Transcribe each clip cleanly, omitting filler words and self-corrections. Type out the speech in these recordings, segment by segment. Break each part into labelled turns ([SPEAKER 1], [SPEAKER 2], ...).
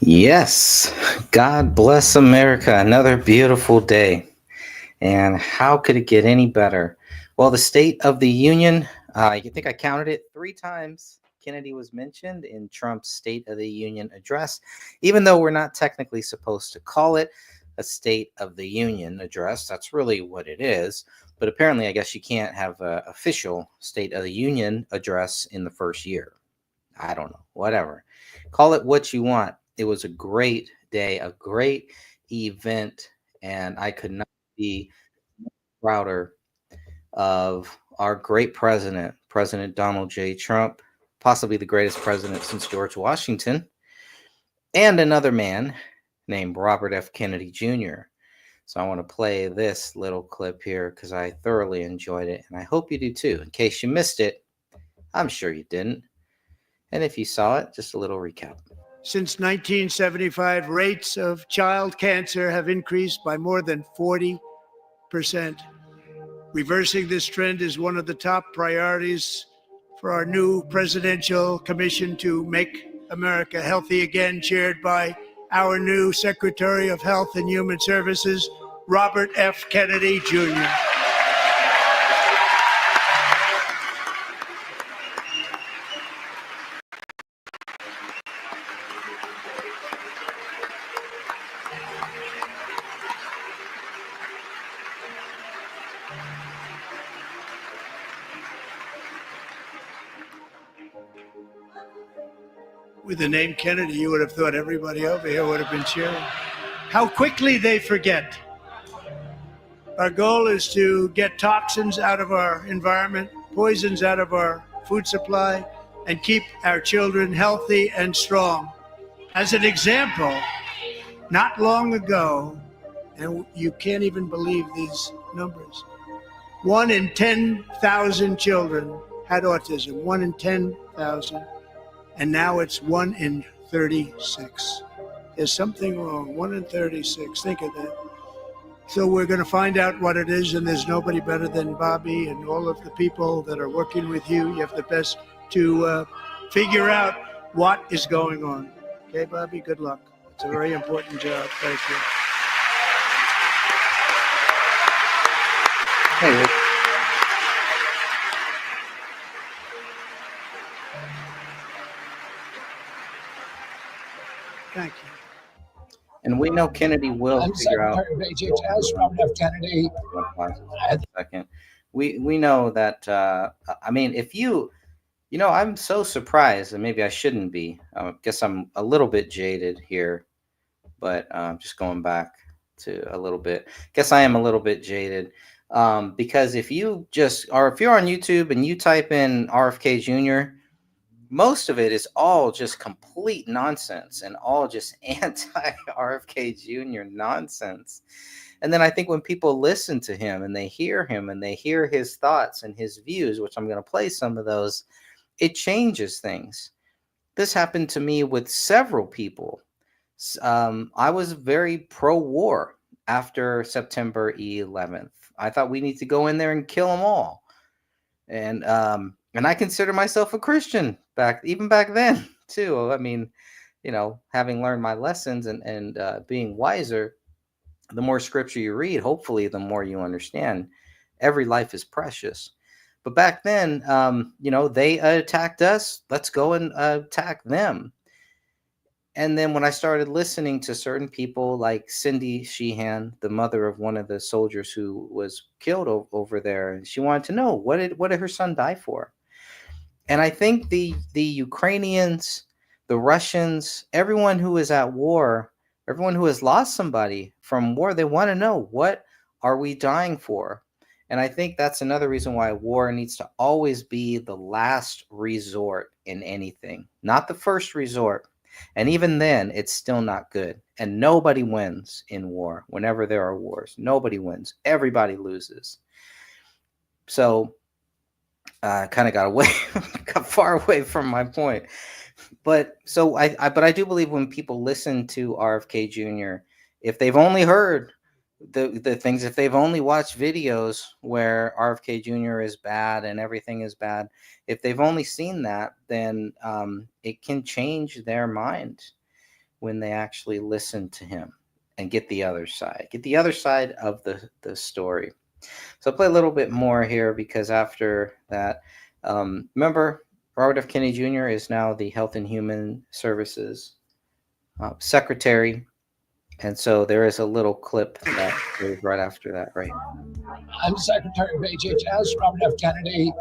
[SPEAKER 1] Yes, God bless America. Another beautiful day. And how could it get any better? Well, the State of the Union, you think I counted it 3 times. Kennedy was mentioned in Trump's State of the Union address, even though we're not technically supposed to call it a State of the Union address. That's really what it is. But apparently, I guess you can't have an official State of the Union address in the first year. I don't know, whatever. Call it what you want. It was a great day, a great event, and I could not be prouder of our great president, President Donald J. Trump, possibly the greatest president since George Washington, and another man named Robert F. Kennedy Jr. So I want to play this little clip here because I thoroughly enjoyed it, and I hope you do too. In case you missed it, I'm sure you didn't. And if you saw it, just a little recap.
[SPEAKER 2] Since 1975, rates of child cancer have increased by more than 40%. Reversing this trend is one of the top priorities for our new presidential commission to make America healthy again, chaired by our new Secretary of Health and Human Services, Robert F. Kennedy Jr. With the name Kennedy, you would have thought everybody over here would have been cheering. How quickly they forget. Our goal is to get toxins out of our environment, poisons out of our food supply, and keep our children healthy and strong. As an example, not long ago, and you can't even believe these numbers, 1 in 10,000 children had autism, 1 in 10,000. And now it's 1 in 36. There's something wrong. 1 in 36. Think of that. So we're going to find out what it is, and there's nobody better than Bobby and all of the people that are working with you. You have the best to figure out what is going on. Okay, Bobby, good luck. It's a very important job. Thank you.
[SPEAKER 1] Hey, Rick.
[SPEAKER 2] Thank you.
[SPEAKER 1] And we know Kennedy will
[SPEAKER 3] I'm
[SPEAKER 1] figure out.
[SPEAKER 3] Secretary of HHS, Robert F. Kennedy.
[SPEAKER 1] Second, we know that. I mean, if I'm so surprised, and maybe I shouldn't be. I guess I'm a little bit jaded here, but just going back to a little bit. Guess I am a little bit jaded because if you're on YouTube and you type in RFK Jr., most of it is all just complete nonsense and all just anti RFK Jr. nonsense. And then I think when people listen to him and they hear his thoughts and his views, which I'm going to play some of those, it changes things. This happened to me with several people. I was very pro-war after September 11th. I thought we need to go in there and kill them all. And I consider myself a Christian even back then too. I mean, having learned my lessons and being wiser, the more scripture you read, hopefully, the more you understand. Every life is precious. But back then, they attacked us. Let's go and attack them. And then when I started listening to certain people like Cindy Sheehan, the mother of one of the soldiers who was killed over there, and she wanted to know what did her son die for? And I think the Ukrainians, the Russians, everyone who is at war, everyone who has lost somebody from war, they want to know, what are we dying for? And I think that's another reason why war needs to always be the last resort in anything, not the first resort. And even then, it's still not good. And nobody wins in war. Whenever there are wars, nobody wins. Everybody loses. So kind of got far away from my point. But so I do believe when people listen to RFK Jr., if they've only heard the things, if they've only watched videos where RFK Jr. is bad and everything is bad, if they've only seen that, then it can change their mind. when they actually listen to him and get the other side of the story. So I'll play a little bit more here because after that, remember, Robert F. Kennedy Jr. is now the Health and Human Services Secretary. And so there is a little clip that goes right after that, right?
[SPEAKER 3] I'm Secretary of HHS, Robert F. Kennedy.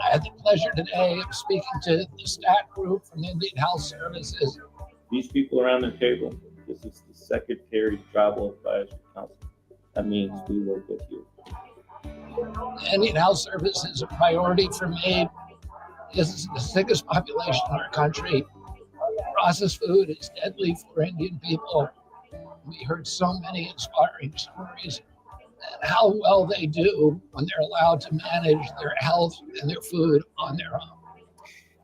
[SPEAKER 3] I had the pleasure today of speaking to the STAT group from the Indian Health Services.
[SPEAKER 4] These people around the table, this is the Secretary Tribal Advisory Council. That means we work with you.
[SPEAKER 3] The Indian Health Service is a priority for me. This is the sickest population in our country. Processed food is deadly for Indian people. We heard so many inspiring stories and how well they do when they're allowed to manage their health and their food on their own.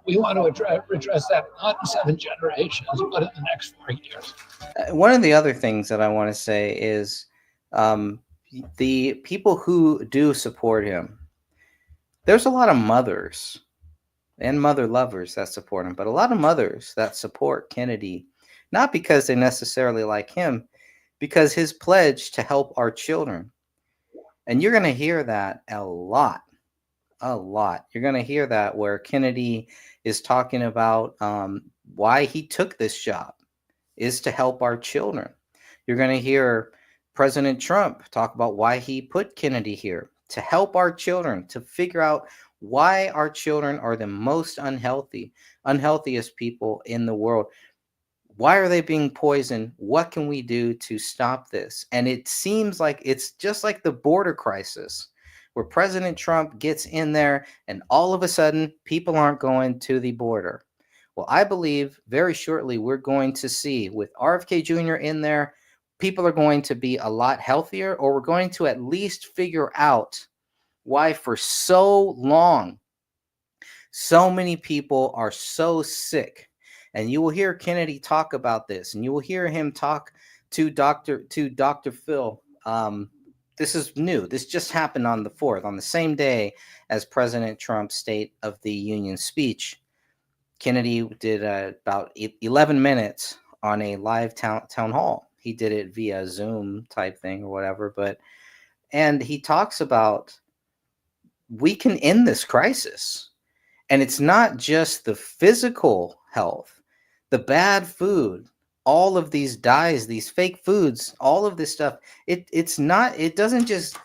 [SPEAKER 3] We want to address that not in 7 generations, but in the next 4 years.
[SPEAKER 1] One of the other things that I want to say is the people who do support him, there's a lot of mothers and mother lovers that support him, but a lot of mothers that support Kennedy, not because they necessarily like him, because his pledge to help our children. And you're going to hear that a lot. You're going to hear that where Kennedy is talking about why he took this job is to help our children. You're going to hear President Trump talk about why he put Kennedy here, to help our children, to figure out why our children are the most unhealthiest people in the world. Why are they being poisoned? What can we do to stop this? And it seems like it's just like the border crisis, where President Trump gets in there and all of a sudden people aren't going to the border. Well, I believe very shortly we're going to see with RFK Jr. in there, people are going to be a lot healthier, or we're going to at least figure out why for so long so many people are so sick. And you will hear Kennedy talk about this, and you will hear him talk to Dr. Phil. This is new. This just happened on the 4th, on the same day as President Trump's State of the Union speech. Kennedy did about 11 minutes on a live town hall. He did it via Zoom type thing or whatever, and he talks about we can end this crisis. And it's not just the physical health, the bad food, all of these dyes, these fake foods, all of this stuff. It doesn't just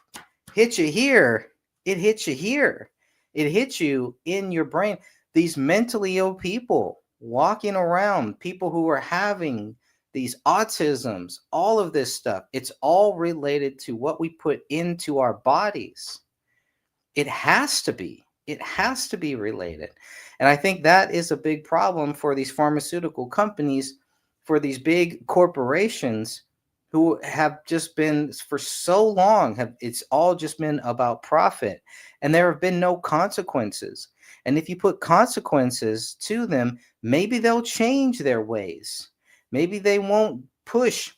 [SPEAKER 1] hit you here. It hits you here. It hits you in your brain. These mentally ill people walking around, people who are having these autisms, all of this stuff, it's all related to what we put into our bodies. It has to be. It has to be related. And I think that is a big problem for these pharmaceutical companies, for these big corporations who have just been for so long, it's all just been about profit. And there have been no consequences. And if you put consequences to them, maybe they'll change their ways. Maybe they won't push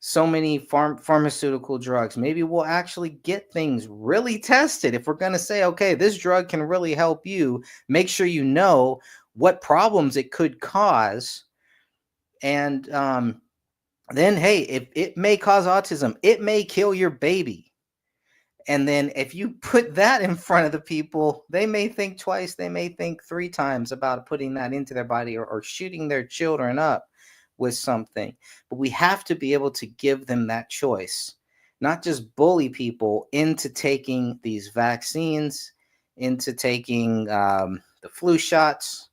[SPEAKER 1] so many pharmaceutical drugs. Maybe we'll actually get things really tested. If we're going to say, okay, this drug can really help you, make sure you know what problems it could cause. And then, hey, if it may cause autism, it may kill your baby. And then if you put that in front of the people, they may think twice. They may think 3 times about putting that into their body or shooting their children up with something. But we have to be able to give them that choice, not just bully people into taking these vaccines, into taking the flu shots.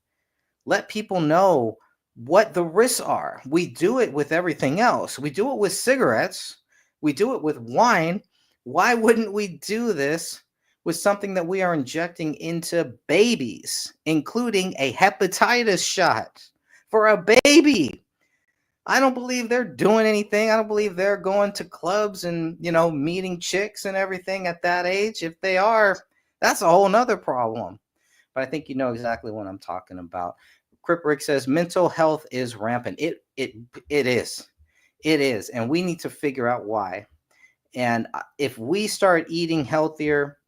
[SPEAKER 1] Let people know what the risks are. We do it with everything else. We do it with cigarettes. We do it with wine. Why wouldn't we do this with something that we are injecting into babies, including a hepatitis shot for a baby? I don't believe they're doing anything. I don't believe they're going to clubs and, meeting chicks and everything at that age. If they are, that's a whole nother problem. But I think you know exactly what I'm talking about. Crip Rick says mental health is rampant. It is. It is. And we need to figure out why. And if we start eating healthier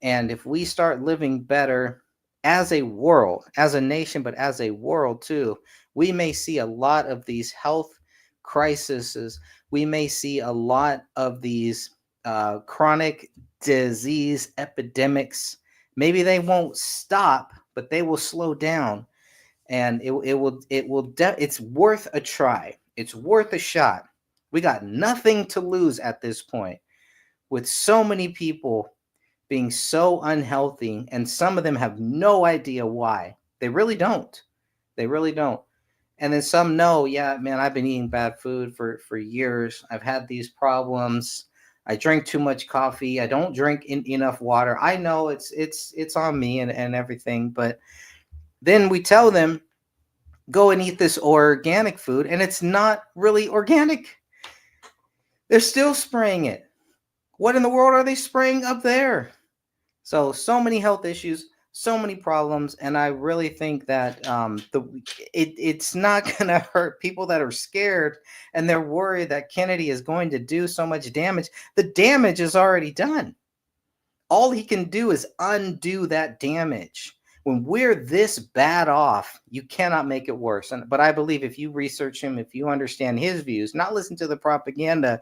[SPEAKER 1] and if we start living better, as a world, as a nation, but as a world too, we may see a lot of these health crises. We may see a lot of these chronic disease epidemics. Maybe they won't stop, but they will slow down, and it's worth a try. It's worth a shot. We got nothing to lose at this point, with so many people being so unhealthy, and some of them have no idea why. They really don't. They really don't. And then some know, yeah, man, I've been eating bad food for years. I've had these problems. I drink too much coffee. I don't drink enough water. I know it's on me and everything, but then we tell them, go and eat this organic food, and it's not really organic. They're still spraying it. What in the world are they spraying up there? So many health issues, so many problems, and I really think that it's not going to hurt people that are scared and they're worried that Kennedy is going to do so much damage. The damage is already done. All he can do is undo that damage. When we're this bad off, you cannot make it worse. But I believe if you research him, if you understand his views, not listen to the propaganda,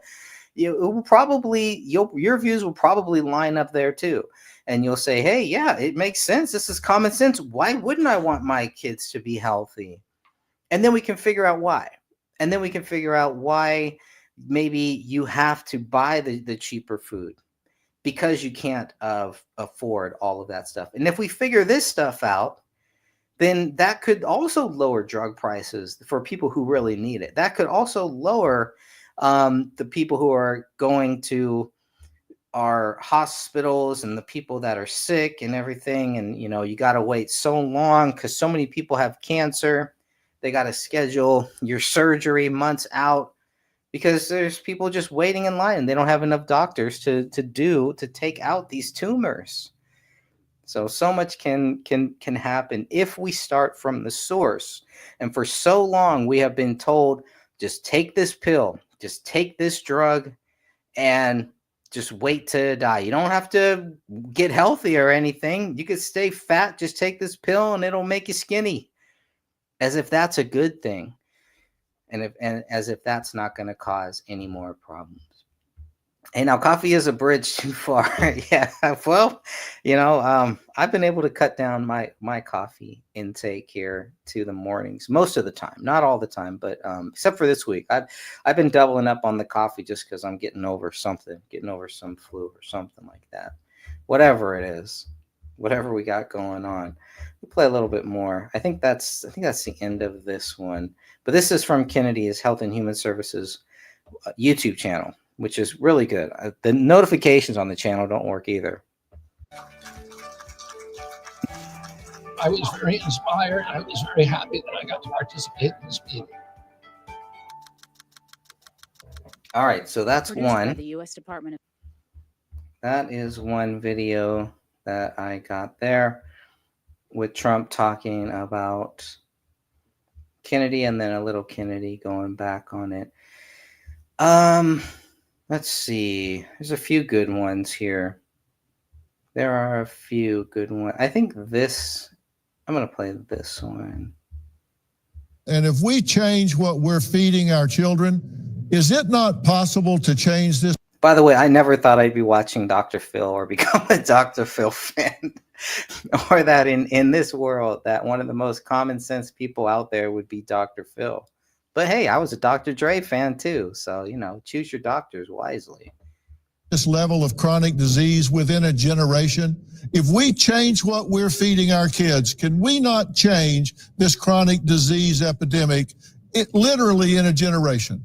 [SPEAKER 1] your views will probably line up there too. And you'll say, hey, yeah, it makes sense. This is common sense. Why wouldn't I want my kids to be healthy? And then we can figure out why. And then we can figure out why maybe you have to buy the cheaper food because you can't afford all of that stuff. And if we figure this stuff out, then that could also lower drug prices for people who really need it. That could also lower the people who are going to our hospitals and the people that are sick and everything. And, you got to wait so long because so many people have cancer. They got to schedule your surgery months out because there's people just waiting in line and they don't have enough doctors to take out these tumors. So much can happen if we start from the source. And for so long, we have been told, just take this pill, just take this drug, and just wait to die. You don't have to get healthy or anything. You could stay fat. Just take this pill and it'll make you skinny, as if that's a good thing. And as if that's not going to cause any more problems. Hey, now coffee is a bridge too far. Yeah. Well, I've been able to cut down my coffee intake here to the mornings most of the time, not all the time, but except for this week. I've been doubling up on the coffee just because I'm getting over some flu or something like that. Whatever it is, whatever we got going on. We'll play a little bit more. I think that's the end of this one. But this is from Kennedy's Health and Human Services YouTube channel, which is really good. The notifications on the channel don't work either.
[SPEAKER 3] I was very inspired. I was very happy that I got to participate in this meeting.
[SPEAKER 1] All right, so that's one.
[SPEAKER 5] The U.S. Department of
[SPEAKER 1] That is one video that I got there with Trump talking about Kennedy and then a little Kennedy going back on it. Let's see. There's a few good ones here. There are a few good ones. I think I'm going to play this one.
[SPEAKER 6] And if we change what we're feeding our children, is it not possible to change this?
[SPEAKER 1] By the way, I never thought I'd be watching Dr. Phil or become a Dr. Phil fan. Or that in this world, that one of the most common sense people out there would be Dr. Phil. But hey, I was a Dr. Dre fan too. So, choose your doctors wisely.
[SPEAKER 6] This level of chronic disease within a generation. If we change what we're feeding our kids, can we not change this chronic disease epidemic literally in a generation?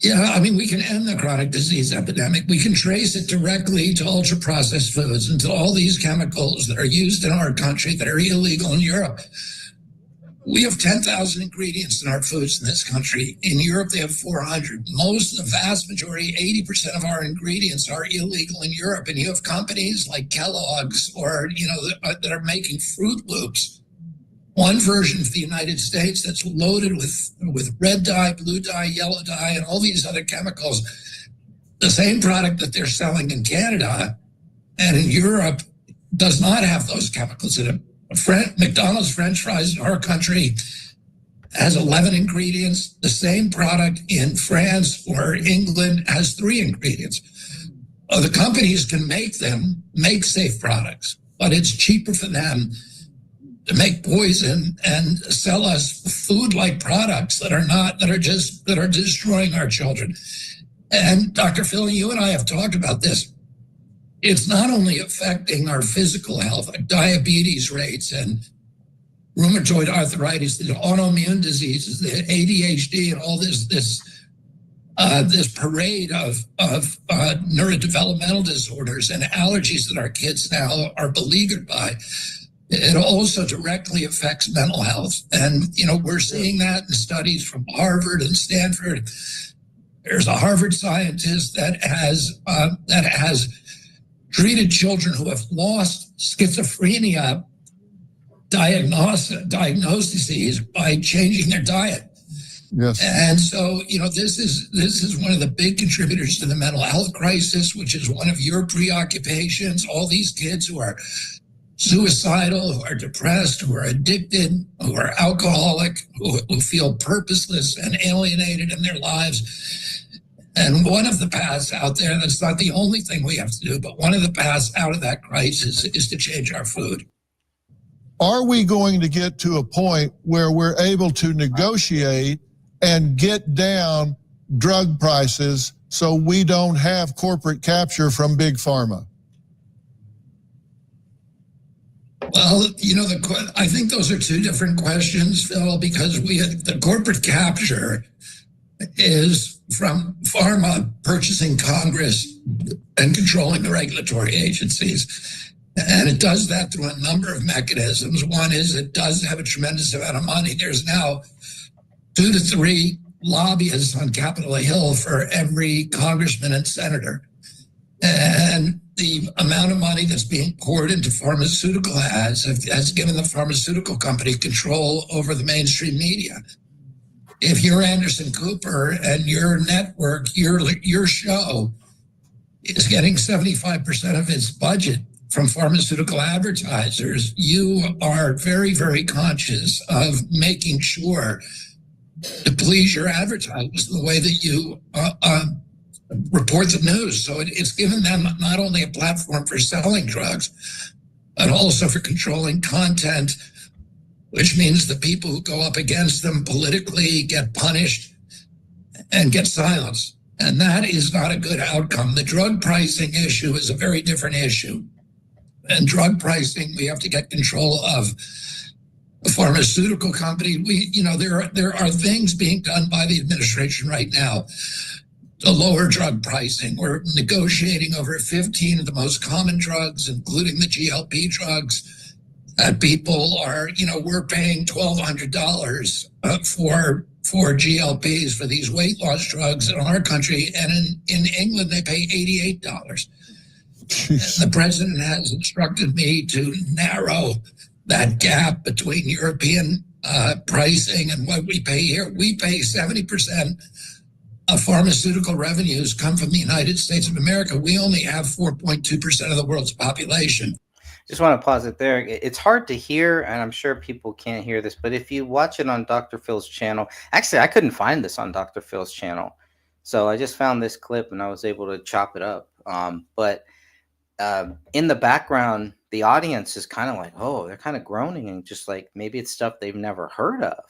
[SPEAKER 7] Yeah, we can end the chronic disease epidemic. We can trace it directly to ultra-processed foods and to all these chemicals that are used in our country that are illegal in Europe. We have 10,000 ingredients in our foods in this country. In Europe, they have 400. The vast majority, 80% of our ingredients are illegal in Europe. And you have companies like Kellogg's or, that are making Fruit Loops. One version for the United States that's loaded with red dye, blue dye, yellow dye, and all these other chemicals. The same product that they're selling in Canada and in Europe does not have those chemicals in it. McDonald's French fries in our country has 11 ingredients. The same product in France or England has 3 ingredients. The companies can make safe products, but it's cheaper for them to make poison and sell us food-like products that are destroying our children. And Dr. Phil, you and I have talked about this. It's not only affecting our physical health, like diabetes rates and rheumatoid arthritis, the autoimmune diseases, the ADHD, and all this parade of neurodevelopmental disorders and allergies that our kids now are beleaguered by. It also directly affects mental health. And, we're seeing that in studies from Harvard and Stanford. There's a Harvard scientist that has treated children who have lost schizophrenia diagnoses by changing their diet.
[SPEAKER 6] Yes.
[SPEAKER 7] And so, this is one of the big contributors to the mental health crisis, which is one of your preoccupations. All these kids who are suicidal, who are depressed, who are addicted, who are alcoholic, who feel purposeless and alienated in their lives. And one of the paths out there, that's not the only thing we have to do, but one of the paths out of that crisis is to change our food.
[SPEAKER 6] Are we going to get to a point where we're able to negotiate and get down drug prices so we don't have corporate capture from Big Pharma?
[SPEAKER 7] Well, I think those are 2 different questions, Phil, because the corporate capture is from pharma purchasing Congress and controlling the regulatory agencies. And it does that through a number of mechanisms. One is it does have a tremendous amount of money. There's now 2 to 3 lobbyists on Capitol Hill for every congressman and senator. And the amount of money that's being poured into pharmaceutical ads has given the pharmaceutical company control over the mainstream media. If you're Anderson Cooper and your network, your show is getting 75% of its budget from pharmaceutical advertisers, you are very, very conscious of making sure to please your advertisers the way that you report the news. So it's given them not only a platform for selling drugs, but also for controlling content, which means the people who go up against them politically get punished and get silenced. And that is not a good outcome. The drug pricing issue is a very different issue. And drug pricing, we have to get control of the pharmaceutical company. There are things being done by the administration right now to lower drug pricing. We're negotiating over 15 of the most common drugs, including the GLP drugs. People are, we're paying $1,200 for GLPs, for these weight loss drugs in our country. And in England, they pay $88. The president has instructed me to narrow that gap between European pricing and what we pay here. We pay 70% of pharmaceutical revenues come from the United States of America. We only have 4.2% of the world's population.
[SPEAKER 1] Just want to pause it there. It's hard to hear, and I'm sure people can't hear this, but if you watch it on Dr. Phil's channel, actually, I couldn't find this on Dr. Phil's channel. So I just found this clip and I was able to chop it up. But in the background, the audience is kind of like, oh, they're kind of groaning and just like maybe it's stuff they've never heard of.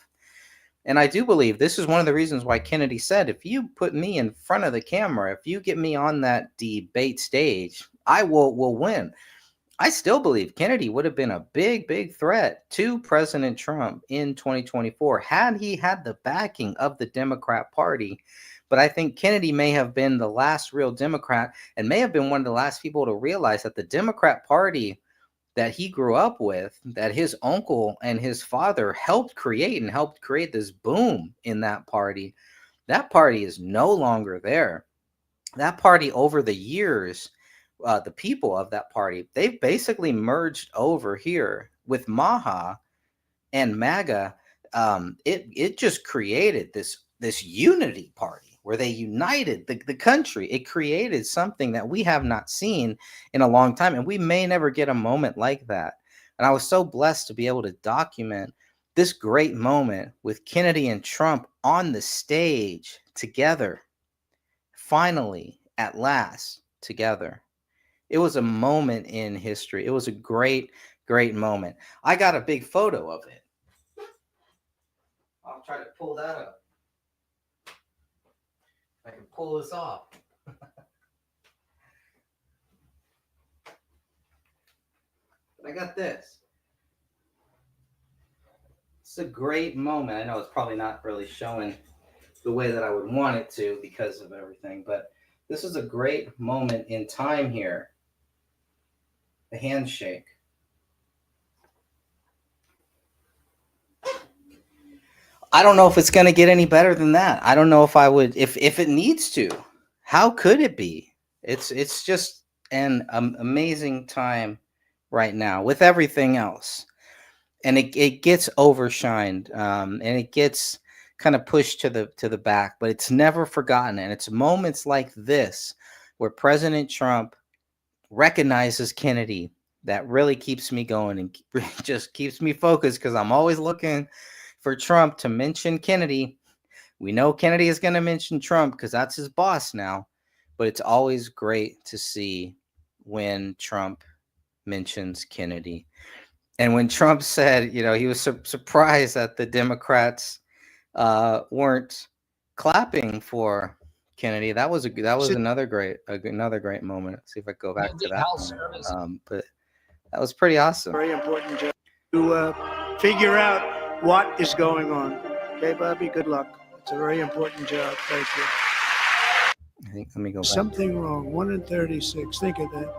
[SPEAKER 1] And I do believe this is one of the reasons why Kennedy said, if you put me in front of the camera, if you get me on that debate stage, I will win. I still believe Kennedy would have been a big, big threat to President Trump in 2024 had he had the backing of the Democrat Party. But I think Kennedy may have been the last real Democrat and may have been one of the last people to realize that the Democrat Party that he grew up with, that his uncle and his father helped create this boom in that party is no longer there. That party over the years, the people of that party, they've basically merged over here with Maha and MAGA. It just created this unity party where they united the country. It created something that we have not seen in a long time, and we may never get a moment like that. And I was so blessed to be able to document this great moment with Kennedy and Trump on the stage together, finally, at last, together. It was a moment in history. It was a great, great moment. I got a big photo of it. I'll try to pull that up. I can pull this off. I got this. It's a great moment. I know it's probably not really showing the way that I would want it to because of everything, but this is a great moment in time here. The handshake. I don't know if it's going to get any better than that. I don't know if I would, if it needs to. How could it be? It's just an amazing time right now with everything else, and it gets overshined, and it gets kind of pushed to the back, but it's never forgotten. And it's moments like this where President Trump recognizes Kennedy that really keeps me going and just keeps me focused, because I'm always looking for Trump to mention Kennedy. We know Kennedy is going to mention Trump because that's his boss now, but it's always great to see when Trump mentions Kennedy. And when Trump said, he was surprised that the Democrats weren't clapping for Kennedy, that was another great moment. Let's see if I go back to that. But that was pretty awesome.
[SPEAKER 2] Very important job to figure out what is going on. Okay, Bobby, good luck. It's a very important job. Thank you.
[SPEAKER 1] I think, let me go back.
[SPEAKER 2] Something wrong. 1 in 36. Think of that.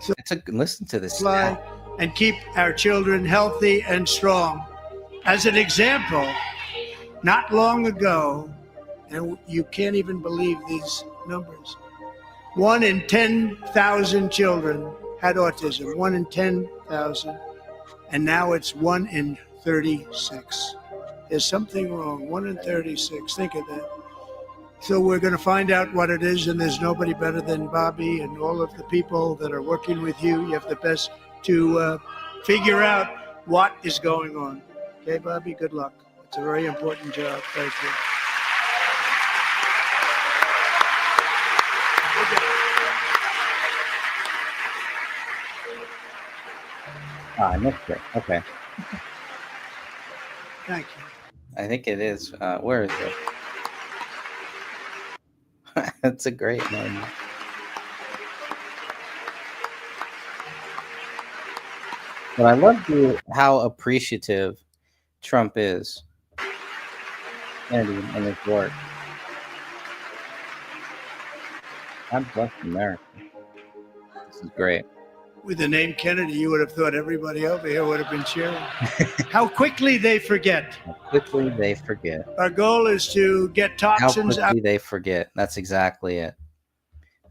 [SPEAKER 2] So
[SPEAKER 1] listen to this.
[SPEAKER 2] Fly and keep our children healthy and strong. As an example, not long ago, and you can't even believe these numbers, 1 in 10,000 children had autism. 1 in 10,000. And now it's 1 in 36. There's something wrong. 1 in 36. Think of that. So we're going to find out what it is, and there's nobody better than Bobby and all of the people that are working with you. You have the best to figure out what is going on. Okay, Bobby, good luck. It's a very important job. Thank you.
[SPEAKER 1] I missed it. Okay.
[SPEAKER 2] Thank you.
[SPEAKER 1] I think it is. Where is it? That's a great moment. But I love how appreciative Trump is and his work. God bless America. This is great.
[SPEAKER 2] With the name Kennedy, you would have thought everybody over here would have been cheering. How quickly they forget.
[SPEAKER 1] How quickly they forget.
[SPEAKER 2] Our goal is to get toxins out.
[SPEAKER 1] How quickly they forget. That's exactly it.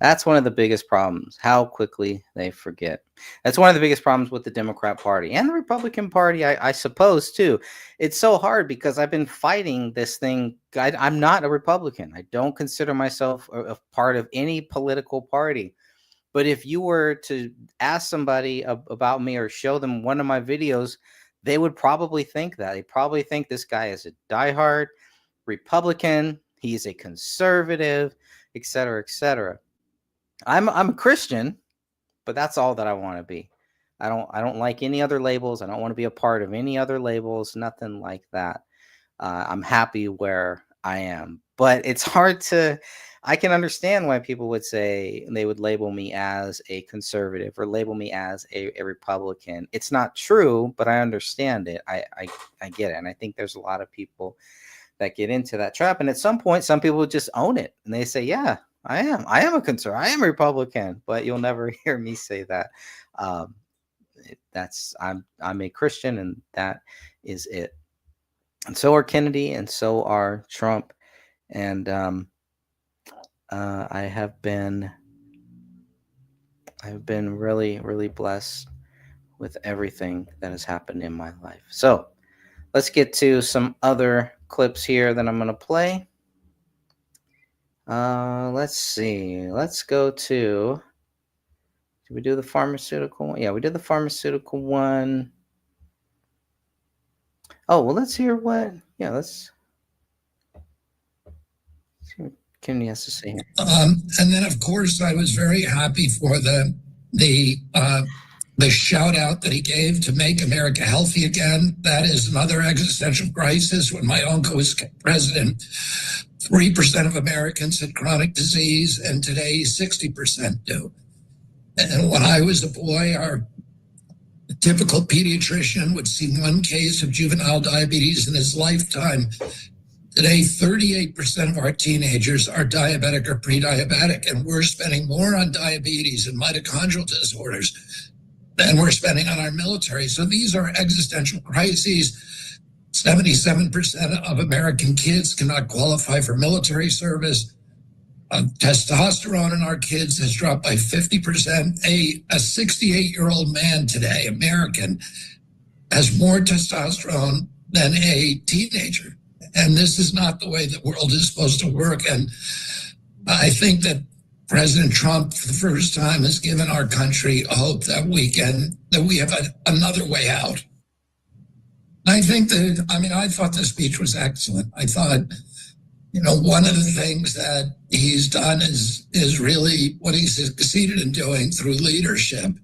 [SPEAKER 1] That's one of the biggest problems. How quickly they forget. That's one of the biggest problems with the Democrat Party and the Republican Party, I suppose, too. It's so hard because I've been fighting this thing. I'm not a Republican. I don't consider myself a part of any political party. But if you were to ask somebody about me or show them one of my videos, they would probably think that. They probably think this guy is a diehard Republican. He's a conservative, et cetera, et cetera. I'm a Christian, but that's all that I want to be. I don't like any other labels. I don't want to be a part of any other labels, nothing like that. I'm happy where I am. But it's hard I can understand why people would say they would label me as a conservative or label me as a Republican. It's not true, but I understand it. I get it. And I think there's a lot of people that get into that trap. And at some point, some people just own it. And they say, yeah, I am a conservative. I am a Republican. But you'll never hear me say that. I'm a Christian, and that is it. And so are Kennedy, and so are Trump. And I've been really, really blessed with everything that has happened in my life. So let's get to some other clips here that I'm going to play. Let's see. Let's go to. Did we do the pharmaceutical one? Yeah, we did the pharmaceutical one. Oh, well, let's hear what. Yeah, let's see what Kennedy has to say here.
[SPEAKER 7] And then, of course, I was very happy for the shout out that he gave to make America healthy again. That is another existential crisis. When my uncle was president, 3% of Americans had chronic disease, and today 60% do. And when I was a boy, our typical pediatrician would see one case of juvenile diabetes in his lifetime. Today, 38% of our teenagers are diabetic or pre-diabetic, and we're spending more on diabetes and mitochondrial disorders than we're spending on our military. So these are existential crises. 77% of American kids cannot qualify for military service. Testosterone in our kids has dropped by 50%. A 68-year-old man today, American, has more testosterone than a teenager. And this is not the way the world is supposed to work. And I think that President Trump, for the first time, has given our country hope that we have another way out. I think that, I thought the speech was excellent. I thought, one of the things that he's done is really what he's succeeded in doing through leadership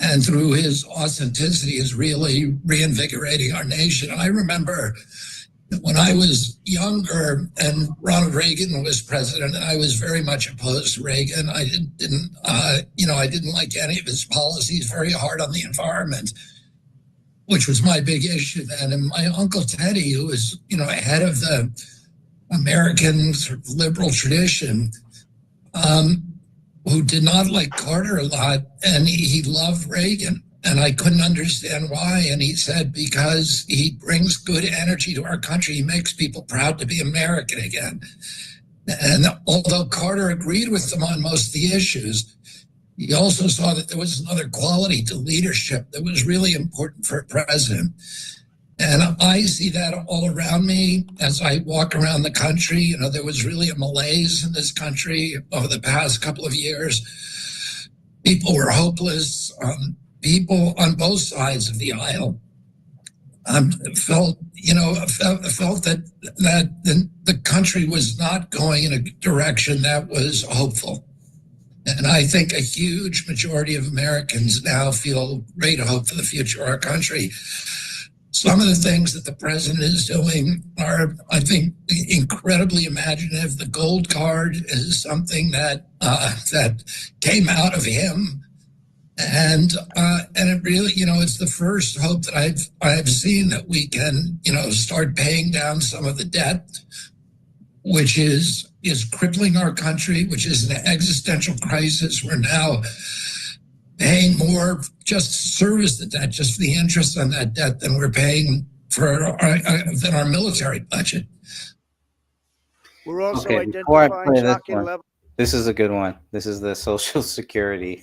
[SPEAKER 7] and through his authenticity is really reinvigorating our nation. I remember when I was younger and Ronald Reagan was president, and I was very much opposed to Reagan. I didn't like any of his policies, very hard on the environment, which was my big issue then. And my Uncle Teddy, who was, head of the American sort of liberal tradition, who did not like Carter a lot, and he loved Reagan. And I couldn't understand why. And he said, because he brings good energy to our country, he makes people proud to be American again. And although Carter agreed with them on most of the issues, he also saw that there was another quality to leadership that was really important for a president. And I see that all around me as I walk around the country. There was really a malaise in this country over the past couple of years. People were hopeless. People on both sides of the aisle felt that the country was not going in a direction that was hopeful. And I think a huge majority of Americans now feel great hope for the future of our country. Some of the things that the president is doing are, I think, incredibly imaginative. The gold card is something that came out of him. And it really, it's the first hope that I've seen that we can, start paying down some of the debt, which is crippling our country, which is an existential crisis. We're now paying more just to service the debt, just for the interest on that debt than we're paying than our military budget.
[SPEAKER 2] We're also
[SPEAKER 1] Okay, before I
[SPEAKER 2] identifying
[SPEAKER 1] play this
[SPEAKER 2] shocking
[SPEAKER 1] one,
[SPEAKER 2] levels.
[SPEAKER 1] this is a good one. This is the Social Security.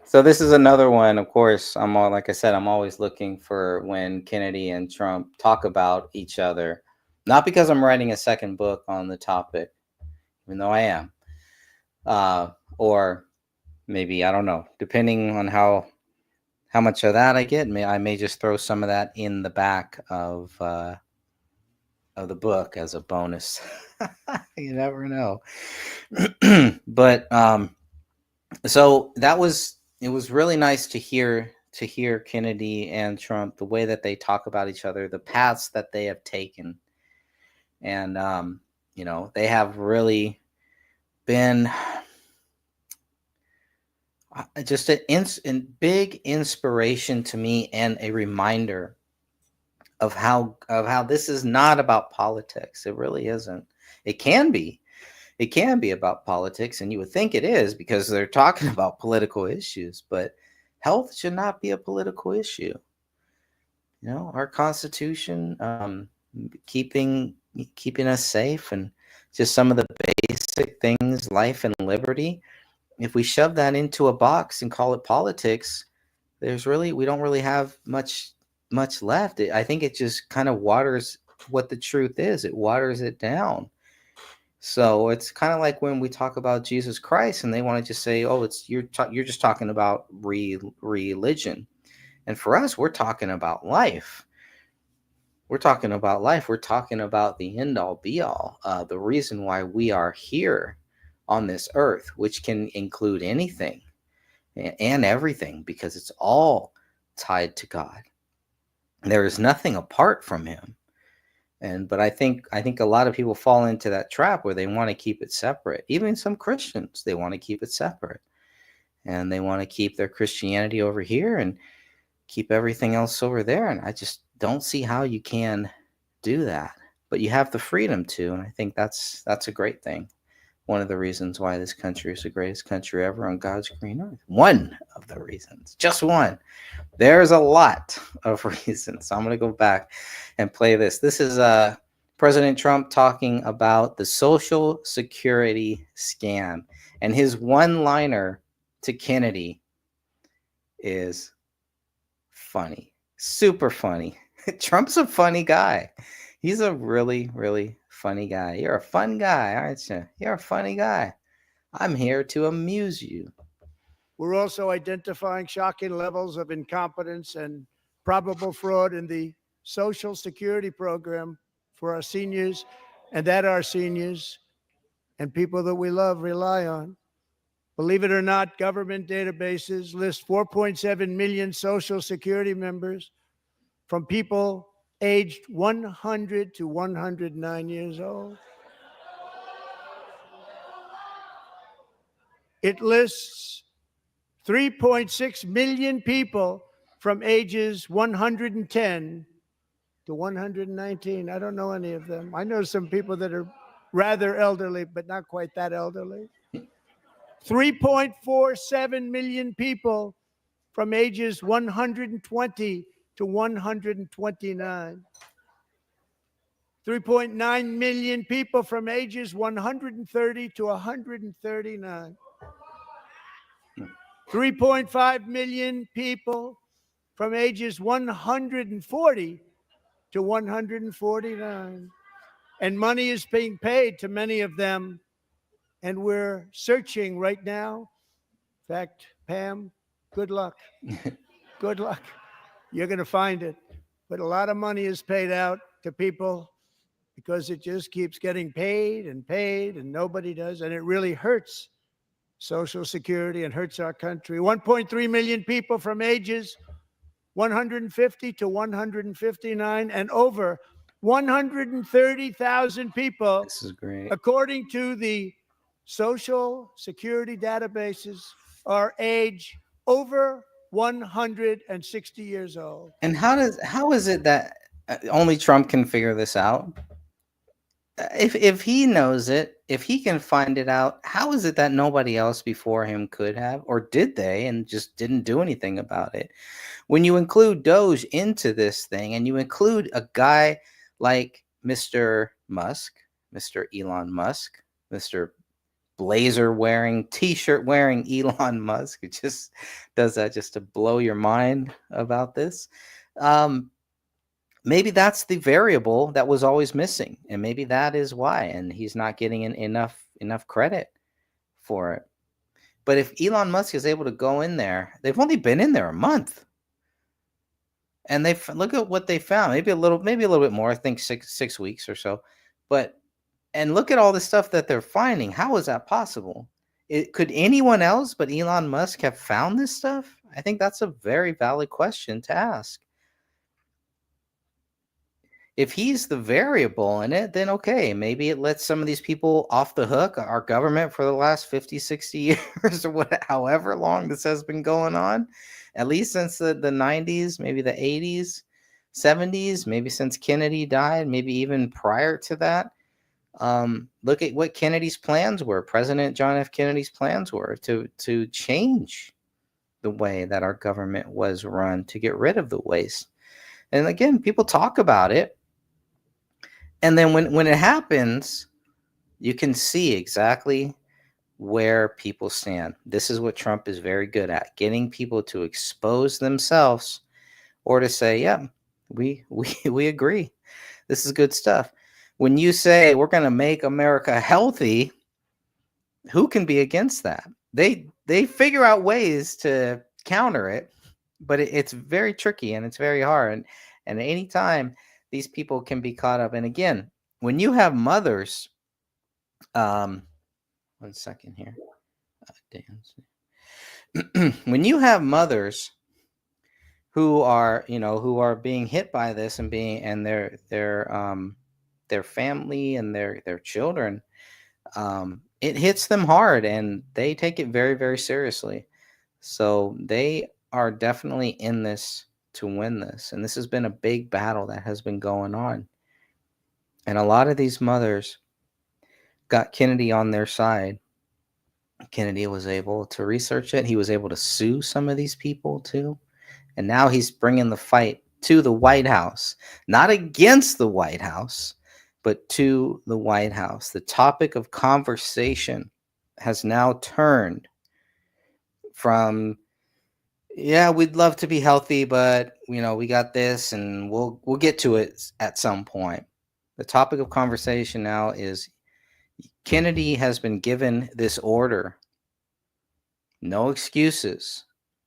[SPEAKER 1] So this is another one. Of course, like I said, I'm always looking for when Kennedy and Trump talk about each other. Not because I'm writing a second book on the topic, even though I am, or maybe, I don't know, depending on how much of that I get, I may just throw some of that in the back of the book as a bonus. You never know. But so it was really nice to hear Kennedy and Trump, the way that they talk about each other, the paths that they have taken. And they have really been just a big inspiration to me, and a reminder of how this is not about politics. It really isn't. It can be about politics, and you would think it is because they're talking about political issues, but health should not be a political issue. Our Constitution, keeping us safe, and just some of the basic things, life and liberty. If we shove that into a box and call it politics, we don't really have much left. I think it just kind of waters what the truth is. It waters it down. So it's kind of like when we talk about Jesus Christ, and they want to just say, "Oh, it's you're just talking about religion." And for us, we're talking about life. We're talking about life. We're talking about the end all be all, the reason why we are here on this earth, which can include anything and everything, because it's all tied to God. There is nothing apart from Him. But I think a lot of people fall into that trap where they want to keep it separate. Even some Christians, they want to keep it separate, and they want to keep their Christianity over here and keep everything else over there. And I just don't see how you can do that. But you have the freedom to, and I think that's a great thing. One of the reasons why this country is the greatest country ever on God's green earth. One of the reasons, just one. There's a lot of reasons. So I'm going to go back and play this. This is President Trump talking about the Social Security scam. And his one-liner to Kennedy is funny. Super funny. Trump's a funny guy. He's a really, really funny guy. You're a fun guy, aren't you? You're a funny guy. I'm here to amuse you.
[SPEAKER 2] We're also identifying shocking levels of incompetence and probable fraud in the Social Security program for our seniors, and that our seniors and people that we love rely on. Believe it or not, government databases list 4.7 million Social Security members from people aged 100 to 109 years old. It lists 3.6 million people from ages 110 to 119. I don't know any of them. I know some people that are rather elderly, but not quite that elderly. 3.47 million people from ages 120 to 129. 3.9 million people from ages 130 to 139. 3.5 million people from ages 140 to 149. And money is being paid to many of them. And we're searching right now. In fact, Pam, good luck. Good luck. You're going to find it. But a lot of money is paid out to people because it just keeps getting paid and nobody does. And it really hurts Social Security and hurts our country. 1.3 million people from ages 150 to 159, and over 130,000 people,
[SPEAKER 1] This is great.
[SPEAKER 2] according to the Social Security databases, are age over 160 years old.
[SPEAKER 1] And how is it that only Trump can figure this out? If he knows it, if he can find it out, how is it that nobody else before him could have, or did they, and just didn't do anything about it? When you include Doge into this thing, and you include a guy like Mr. Musk, Mr. Elon Musk, Mr. blazer wearing, t-shirt wearing Elon Musk, it just does that just to blow your mind about this. Maybe that's the variable that was always missing, and maybe that is why, and he's not getting enough credit for it. But if Elon Musk is able to go in there, they've only been in there a month, and they look at what they found. Maybe a little bit more. I think six weeks or so. And look at all the stuff that they're finding. How is that possible? Could anyone else but Elon Musk have found this stuff? I think that's a very valid question to ask. If he's the variable in it, then okay, maybe it lets some of these people off the hook. Our government for the last 50, 60 years or however long this has been going on, at least since the 90s, maybe the 80s, 70s, maybe since Kennedy died, maybe even prior to that. Look at what Kennedy's plans were, President John F. Kennedy's plans were to change the way that our government was run, to get rid of the waste. And again, people talk about it. And then when it happens, you can see exactly where people stand. This is what Trump is very good at, getting people to expose themselves or to say, yeah, we agree. This is good stuff. when you say we're going to make America healthy, who can be against that? They figure out ways to counter it, but it's very tricky and it's very hard. And anytime these people can be caught up. And again, when you have mothers, 1 second here. When you have mothers who are, who are being hit by this and their family and their children, it hits them hard and they take it very, very seriously. So they are definitely in this to win this. And this has been a big battle that has been going on. And a lot of these mothers got Kennedy on their side. Kennedy was able to research it. He was able to sue some of these people too. And now he's bringing the fight to the White House, not against the White House, but to the White House. The topic of conversation has now turned from, yeah, we'd love to be healthy, but we got this and we'll get to it at some point. The topic of conversation now is Kennedy has been given this order. No excuses.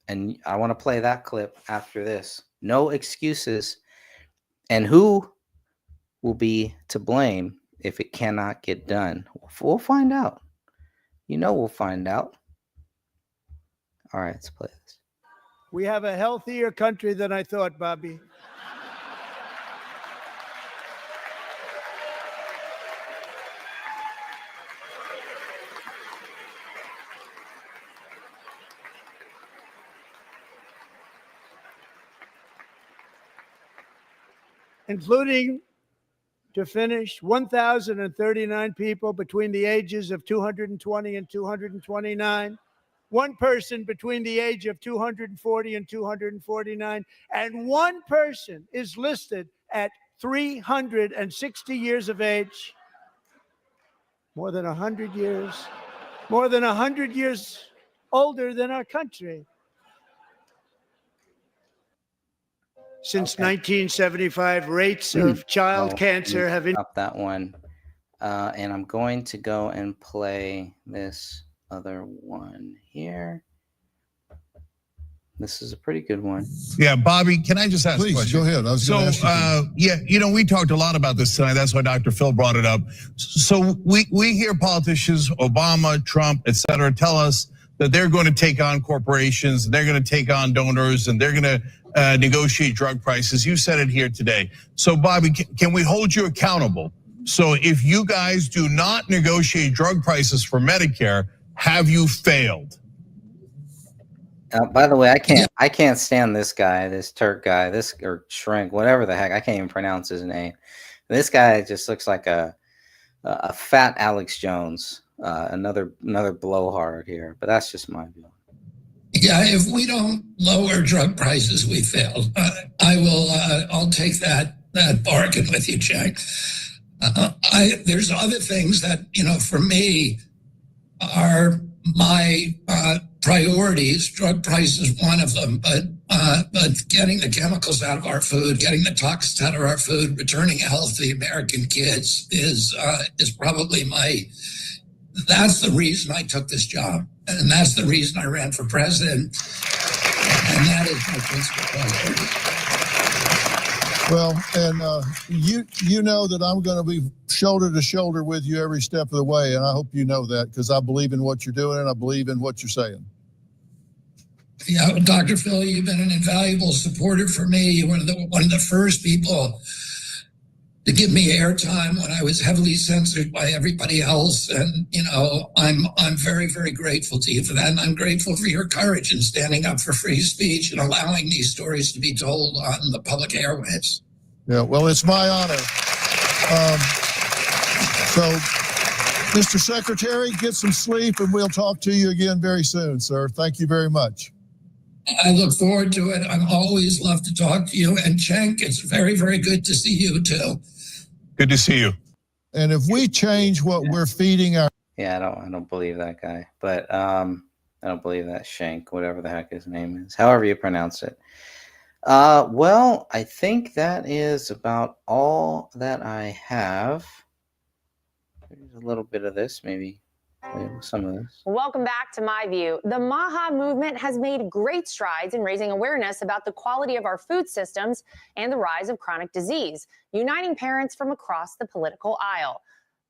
[SPEAKER 1] And I want to play that clip after this. No excuses. And who will be to blame if it cannot get done? We'll find out. We'll find out. All right, let's play this.
[SPEAKER 2] We have a healthier country than I thought, Bobby. Including, to finish, 1,039 people between the ages of 220 and 229, one person between the age of 240 and 249, and one person is listed at 360 years of age, more than 100 years older than our country. Since 1975, rates of child cancer have
[SPEAKER 1] stop that one. And I'm going to go and play this other one here. This is a pretty good one.
[SPEAKER 5] Yeah, Bobby, can I just ask a question?
[SPEAKER 6] Please, go ahead. I was
[SPEAKER 5] So,
[SPEAKER 6] gonna ask you
[SPEAKER 5] we talked a lot about this tonight. That's why Dr. Phil brought it up. So we hear politicians, Obama, Trump, et cetera, tell us that they're going to take on corporations, they're going to take on donors, and they're going to negotiate drug prices. You said it here today. So, Bobby, can we hold you accountable? So if you guys do not negotiate drug prices for Medicare, have you failed?
[SPEAKER 1] By the way, I can't stand this guy, this Turk guy, or Shrink, whatever the heck. I can't even pronounce his name. This guy just looks like a fat Alex Jones, another blowhard here. But that's just my view.
[SPEAKER 7] Yeah, if we don't lower drug prices, we failed. I'll take that bargain with you, Jack. There's other things that, for me are my priorities. Drug price is one of them, but getting the chemicals out of our food, getting the toxins out of our food, returning healthy American kids is probably that's the reason I took this job. And that's the reason I ran for president. And that is my principal priority.
[SPEAKER 6] Well, and you know that I'm going to be shoulder to shoulder with you every step of the way, and I hope you know that because I believe in what you're doing and I believe in what you're saying.
[SPEAKER 7] Yeah, Dr. Phil, you've been an invaluable supporter for me. You were one of the first people to give me airtime when I was heavily censored by everybody else, and I'm very, very grateful to you for that, and I'm grateful for your courage in standing up for free speech and allowing these stories to be told on the public airwaves.
[SPEAKER 6] Yeah, well, it's my honor. So, Mr. Secretary, get some sleep, and we'll talk to you again very soon, sir. Thank you very much.
[SPEAKER 7] I look forward to it. I always love to talk to you. And Cenk, it's very, very good to see you too.
[SPEAKER 5] Good to see you.
[SPEAKER 6] And if we change what we're feeding our...
[SPEAKER 1] Yeah, I don't believe that guy. But I don't believe that Shank, whatever the heck his name is, however you pronounce it. Well, I think that is about all that I have. There's a little bit of this, maybe some of this.
[SPEAKER 8] Welcome back to My View. The MAHA movement has made great strides in raising awareness about the quality of our food systems and the rise of chronic disease, uniting parents from across the political aisle.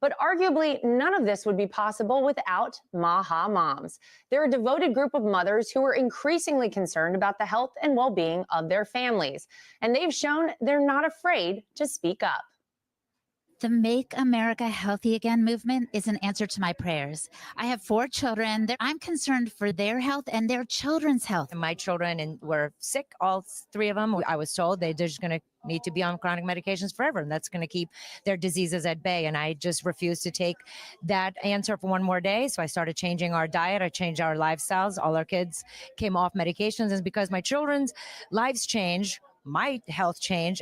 [SPEAKER 8] But arguably, none of this would be possible without MAHA moms. They're a devoted group of mothers who are increasingly concerned about the health and well-being of their families. And they've shown they're not afraid to speak up.
[SPEAKER 9] The Make America Healthy Again movement is an answer to my prayers. I have 4 children. I'm concerned for their health and their children's health.
[SPEAKER 10] My children were sick, all 3 of them. I was told they're just going to need to be on chronic medications forever, and that's going to keep their diseases at bay. And I just refused to take that answer for one more day. So I started changing our diet. I changed our lifestyles. All our kids came off medications. And because my children's lives changed, my health changed.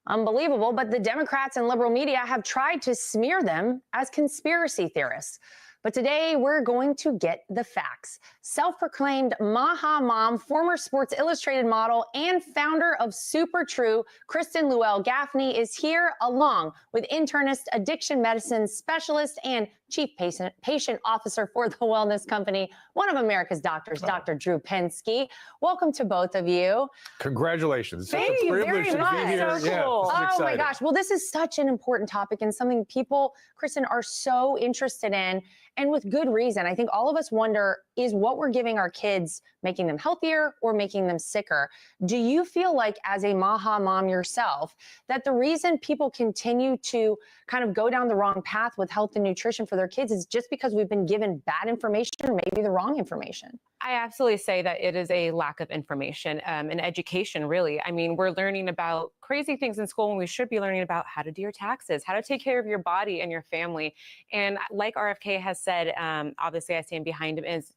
[SPEAKER 8] Unbelievable, but the Democrats and liberal media have tried to smear them as conspiracy theorists. But today, we're going to get the facts. Self-proclaimed MAHA mom, former Sports Illustrated model, and founder of Super True, Kristen Llewellyn-Gaffney, is here along with internist, addiction medicine specialist, and chief patient officer for the wellness company, one of America's doctors, Dr. Drew Pensky. Welcome to both of you.
[SPEAKER 11] Congratulations.
[SPEAKER 8] Thank you very much. So cool. Oh my gosh. Well, this is such an important topic and something people, Kristen, are so interested in. And with good reason. I think all of us wonder, is what we're giving our kids making them healthier or making them sicker? Do you feel like, as a MAHA mom yourself, that the reason people continue to kind of go down the wrong path with health and nutrition for their kids is just because we've been given bad information or maybe the wrong information?
[SPEAKER 12] I absolutely say that it is a lack of information and education, really. I mean, we're learning about crazy things in school when we should be learning about how to do your taxes, how to take care of your body and your family. And like RFK has said, obviously I stand behind him, is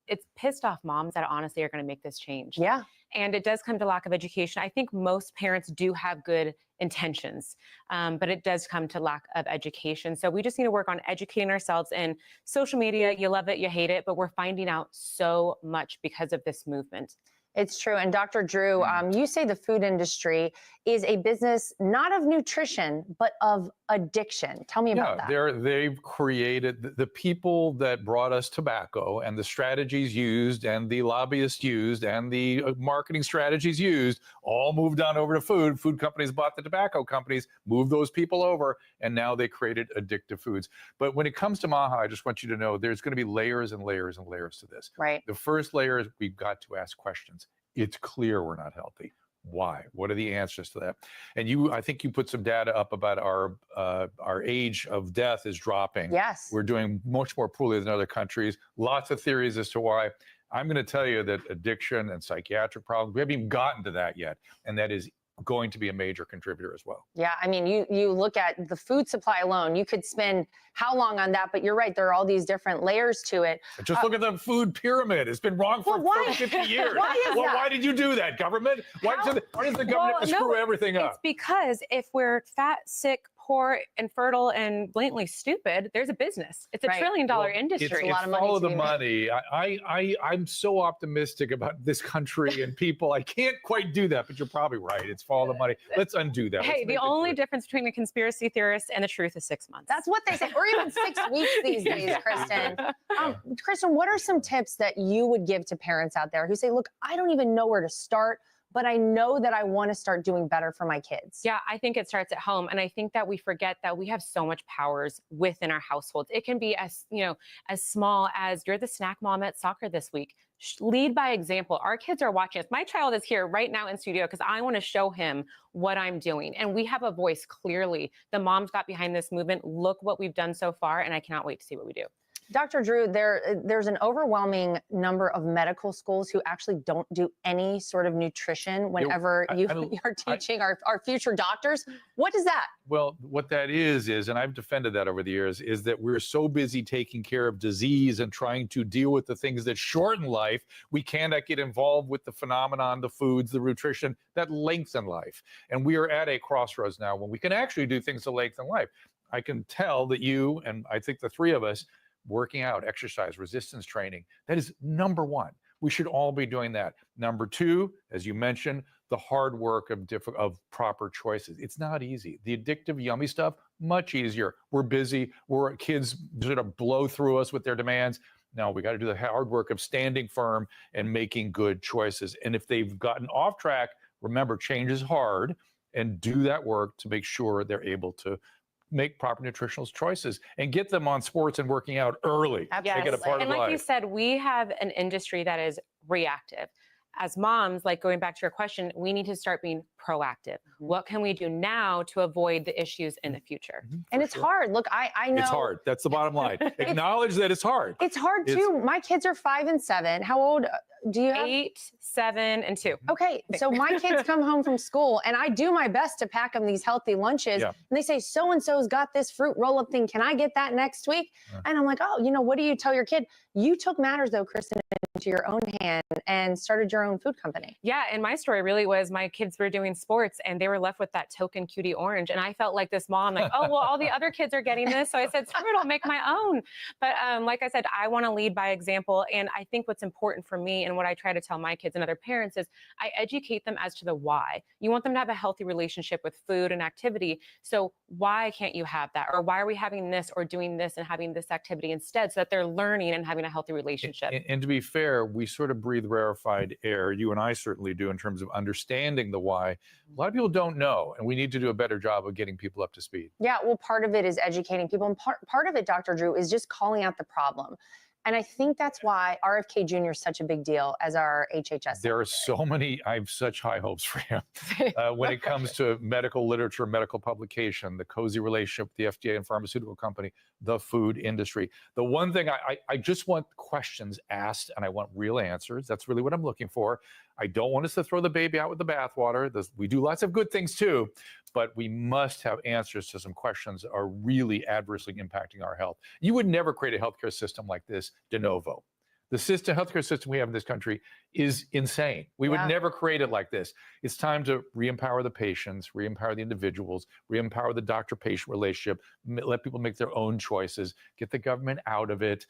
[SPEAKER 12] it's pissed off moms that honestly are going to make this change.
[SPEAKER 8] Yeah.
[SPEAKER 12] And it does come to lack of education. I think most parents do have good intentions, but it does come to lack of education. So we just need to work on educating ourselves. And social media, you love it, you hate it, but we're finding out so much because of this movement.
[SPEAKER 8] It's true. And Dr. Drew, you say the food industry is a business not of nutrition, but of addiction. Tell me about that.
[SPEAKER 11] They've created the people that brought us tobacco and the strategies used and the lobbyists used and the marketing strategies used all moved on over to food. Food companies bought the tobacco companies, moved those people over, and now they created addictive foods. But when it comes to MAHA, I just want you to know there's going to be layers and layers and layers to this.
[SPEAKER 8] Right.
[SPEAKER 11] The first layer is we've got to ask questions. It's clear we're not healthy. Why? What are the answers to that? And I think you put some data up about our age of death is dropping.
[SPEAKER 8] Yes.
[SPEAKER 11] We're doing much more poorly than other countries. Lots of theories as to why. I'm going to tell you that addiction and psychiatric problems, we haven't even gotten to that yet. And that is going to be a major contributor as well.
[SPEAKER 8] Yeah, I mean, you look at the food supply alone, you could spend how long on that, but you're right, there are all these different layers to it.
[SPEAKER 11] Just look at the food pyramid. It's been wrong for 50 years. Why did you do that, government? Why does the government screw everything up?
[SPEAKER 12] It's because if we're fat, sick, poor, infertile, and blatantly stupid, there's a business. It's a $1 trillion industry.
[SPEAKER 11] It's a lot of money. Follow the money. I'm so optimistic about this country and people. I can't quite do that, but you're probably right. It's follow the money. Let's undo that.
[SPEAKER 12] Hey, the only difference between a conspiracy theorist and the truth is 6 months.
[SPEAKER 8] That's what they say, or even 6 weeks these days, Kristen. Kristen, what are some tips that you would give to parents out there who say, look, I don't even know where to start, but I know that I want to start doing better for my kids?
[SPEAKER 12] Yeah, I think it starts at home. And I think that we forget that we have so much powers within our households. It can be as small as you're the snack mom at soccer this week. Lead by example. Our kids are watching us. My child is here right now in studio because I want to show him what I'm doing. And we have a voice clearly. The moms got behind this movement. Look what we've done so far. And I cannot wait to see what we do.
[SPEAKER 8] Dr. Drew, there's an overwhelming number of medical schools who actually don't do any sort of nutrition whenever you're teaching our future doctors. What is that?
[SPEAKER 11] Well, what that is, and I've defended that over the years, is that we're so busy taking care of disease and trying to deal with the things that shorten life, we cannot get involved with the phenomenon, the foods, the nutrition that lengthen life. And we are at a crossroads now when we can actually do things to lengthen life. I can tell that you, and I think the 3 of us, working out, exercise, resistance training, that is number 1. We should all be doing that. Number 2, as you mentioned, the hard work of proper choices. It's not easy. The addictive, yummy stuff, much easier. We're busy. Kids sort of blow through us with their demands. No, we got to do the hard work of standing firm and making good choices. And if they've gotten off track, remember, change is hard, and do that work to make sure they're able to make proper nutritional choices and get them on sports and working out early.
[SPEAKER 12] Yes.
[SPEAKER 11] Make it a part
[SPEAKER 12] and
[SPEAKER 11] of
[SPEAKER 12] like
[SPEAKER 11] life.
[SPEAKER 12] you said, we have an industry that is reactive. As moms, like going back to your question, we need to start being proactive. What can we do now to avoid the issues in the future?
[SPEAKER 8] And it's hard. Look, I know.
[SPEAKER 11] It's hard. That's the bottom line. Acknowledge that it's hard.
[SPEAKER 8] It's hard too. My kids are 5 and 7. How old do you have?
[SPEAKER 12] 8, 7, and 2.
[SPEAKER 8] Okay, so my kids come home from school and I do my best to pack them these healthy lunches.
[SPEAKER 11] Yeah.
[SPEAKER 8] And they say, so-and-so's got this fruit roll-up thing. Can I get that next week? And I'm like, oh, what do you tell your kid? You took matters though, Kristen, into your own hand and started your own food company.
[SPEAKER 12] Yeah, and my story really was my kids were doing sports and they were left with that token cutie orange. And I felt like this mom, like, oh, well, all the other kids are getting this. So I said, screw it, I'll make my own. But like I said, I want to lead by example. And I think what's important for me and what I try to tell my kids and other parents is I educate them as to the why. You want them to have a healthy relationship with food and activity. So why can't you have that? Or why are we having this or doing this and having this activity instead, so that they're learning and having a healthy relationship?
[SPEAKER 11] And to be fair, we sort of breathe rarefied air. You and I certainly do in terms of understanding the why. A lot of people don't know, and we need to do a better job of getting people up to speed.
[SPEAKER 8] Yeah, well, part of it is educating people. And part of it, Dr. Drew, is just calling out the problem. And I think that's why RFK Jr. is such a big deal as our HHS.
[SPEAKER 11] There are so many, I have such high hopes for him. When it comes to medical literature, medical publication, the cozy relationship with the FDA and pharmaceutical company, the food industry. The one thing I just want questions asked and I want real answers. That's really what I'm looking for. I don't want us to throw the baby out with the bathwater. We do lots of good things too, but we must have answers to some questions that are really adversely impacting our health. You would never create a healthcare system like this de novo. The healthcare system we have in this country is insane. We would never create it like this. It's time to re-empower the patients, re-empower the individuals, re-empower the doctor-patient relationship, let people make their own choices, get the government out of it.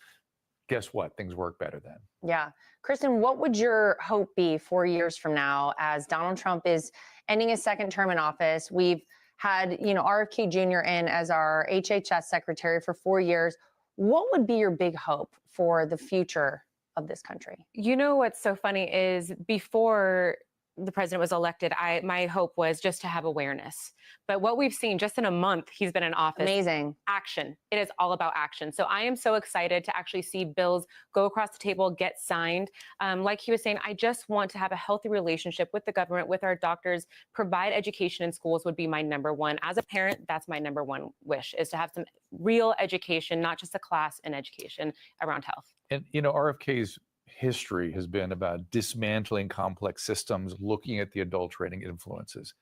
[SPEAKER 11] Guess what? Things work better then.
[SPEAKER 8] Yeah. Kristen, what would your hope be 4 years from now as Donald Trump is ending his second term in office? We've had, RFK Jr. in as our HHS secretary for 4 years. What would be your big hope for the future of this country?
[SPEAKER 12] You know what's so funny is before the president was elected, my hope was just to have awareness. But what we've seen just in a month he's been in office,
[SPEAKER 8] amazing
[SPEAKER 12] action. It is all about action. So I am so excited to actually see bills go across the table, get signed. Like he was saying, I just want to have a healthy relationship with the government, with our doctors, provide education in schools would be my number one. As a parent, that's my number one wish, is to have some real education, not just a class in education around health.
[SPEAKER 11] And, RFK's history has been about dismantling complex systems, looking at the adulterating influences.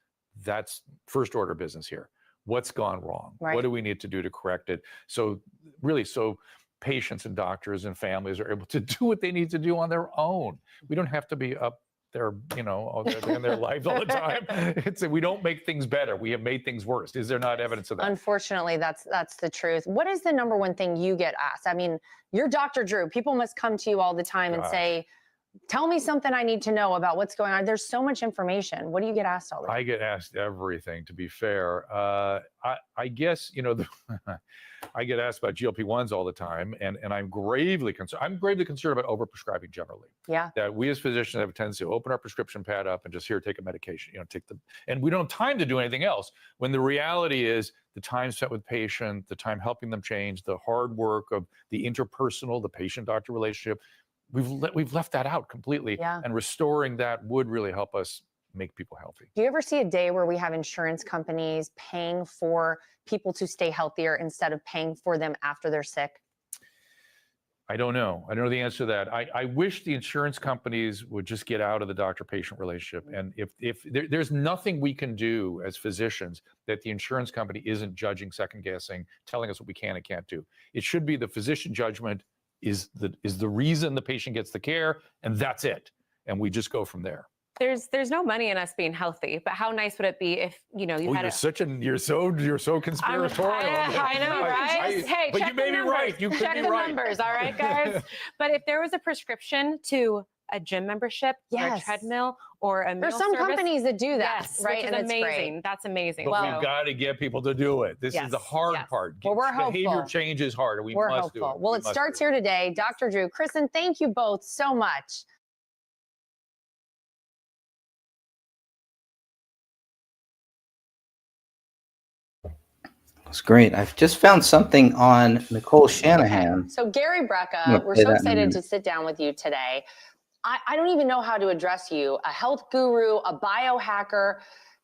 [SPEAKER 11] That's first order business here. What's gone wrong?
[SPEAKER 8] Right.
[SPEAKER 11] What do we need to do to correct it? So patients and doctors and families are able to do what they need to do on their own. We don't have to be up there, in their lives all the time. We don't make things better. We have made things worse. Is there not evidence of that?
[SPEAKER 8] Unfortunately, that's the truth. What is the number one thing you get asked? I mean, you're Dr. Drew. People must come to you all the time and say, tell me something I need to know about what's going on. There's so much information. What do you get asked all the time?
[SPEAKER 11] I get asked everything, to be fair. I guess, I get asked about GLP-1s all the time, and I'm gravely concerned. I'm gravely concerned about overprescribing generally.
[SPEAKER 8] Yeah.
[SPEAKER 11] That we as physicians have a tendency to open our prescription pad up and just take a medication, and we don't have time to do anything else. When the reality is the time spent with patient, the time helping them change, the hard work of the interpersonal, the patient-doctor relationship, we've left that out completely.
[SPEAKER 8] Yeah.
[SPEAKER 11] And restoring that would really help us make people healthy.
[SPEAKER 8] Do you ever see a day where we have insurance companies paying for people to stay healthier instead of paying for them after they're sick?
[SPEAKER 11] I don't know. I don't know the answer to that. I wish the insurance companies would just get out of the doctor-patient relationship. And if there's nothing we can do as physicians that the insurance company isn't judging, second-guessing, telling us what we can and can't do. It should be the physician judgment is the reason the patient gets the care, and that's it. And we just go from there.
[SPEAKER 12] There's no money in us being healthy, but how nice would it be if you had
[SPEAKER 11] you're so conspiratorial.
[SPEAKER 12] I know, right? Hey,
[SPEAKER 11] but
[SPEAKER 12] check
[SPEAKER 11] you may
[SPEAKER 12] the
[SPEAKER 11] be
[SPEAKER 12] numbers.
[SPEAKER 11] right. You could
[SPEAKER 12] check
[SPEAKER 11] be
[SPEAKER 12] the
[SPEAKER 11] right.
[SPEAKER 12] numbers, all right, guys. But if there was a prescription to a gym membership or a treadmill or a meal
[SPEAKER 8] There's some
[SPEAKER 12] service.
[SPEAKER 8] companies that do that,
[SPEAKER 12] Yes,
[SPEAKER 8] right?
[SPEAKER 12] which is
[SPEAKER 8] And it's
[SPEAKER 12] amazing.
[SPEAKER 8] great.
[SPEAKER 12] That's amazing.
[SPEAKER 11] But
[SPEAKER 12] Well,
[SPEAKER 11] we've got to get people to do it. This is the hard part.
[SPEAKER 8] Well, we're
[SPEAKER 11] Behavior
[SPEAKER 8] hopeful.
[SPEAKER 11] change is hard. We
[SPEAKER 8] We're
[SPEAKER 11] must do
[SPEAKER 8] hopeful.
[SPEAKER 11] it.
[SPEAKER 8] Well,
[SPEAKER 11] We
[SPEAKER 8] it
[SPEAKER 11] must
[SPEAKER 8] starts
[SPEAKER 11] do it.
[SPEAKER 8] here today. Dr. Drew, Kristen, thank you both so much.
[SPEAKER 1] That's great. I've just found something on Nicole Shanahan.
[SPEAKER 8] Okay. So Gary
[SPEAKER 1] I'm
[SPEAKER 8] Brecka,
[SPEAKER 1] gonna
[SPEAKER 8] we're
[SPEAKER 1] play
[SPEAKER 8] so
[SPEAKER 1] that in a
[SPEAKER 8] excited
[SPEAKER 1] minute.
[SPEAKER 8] to sit down with you today. I don't even know how to address you, a health guru, a biohacker.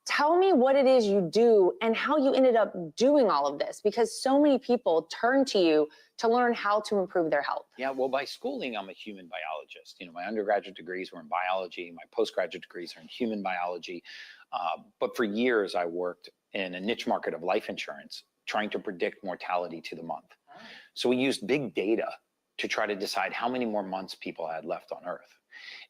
[SPEAKER 8] Tell me what it is you do and how you ended up doing all of this, because so many people turn to you to learn how to improve their health.
[SPEAKER 13] Yeah, well, by schooling, I'm a human biologist. You know, my undergraduate degrees were in biology. My postgraduate degrees are in human biology. But for years, I worked in a niche market of life insurance, trying to predict mortality to the month. So we used big data to try to decide how many more months people had left on Earth.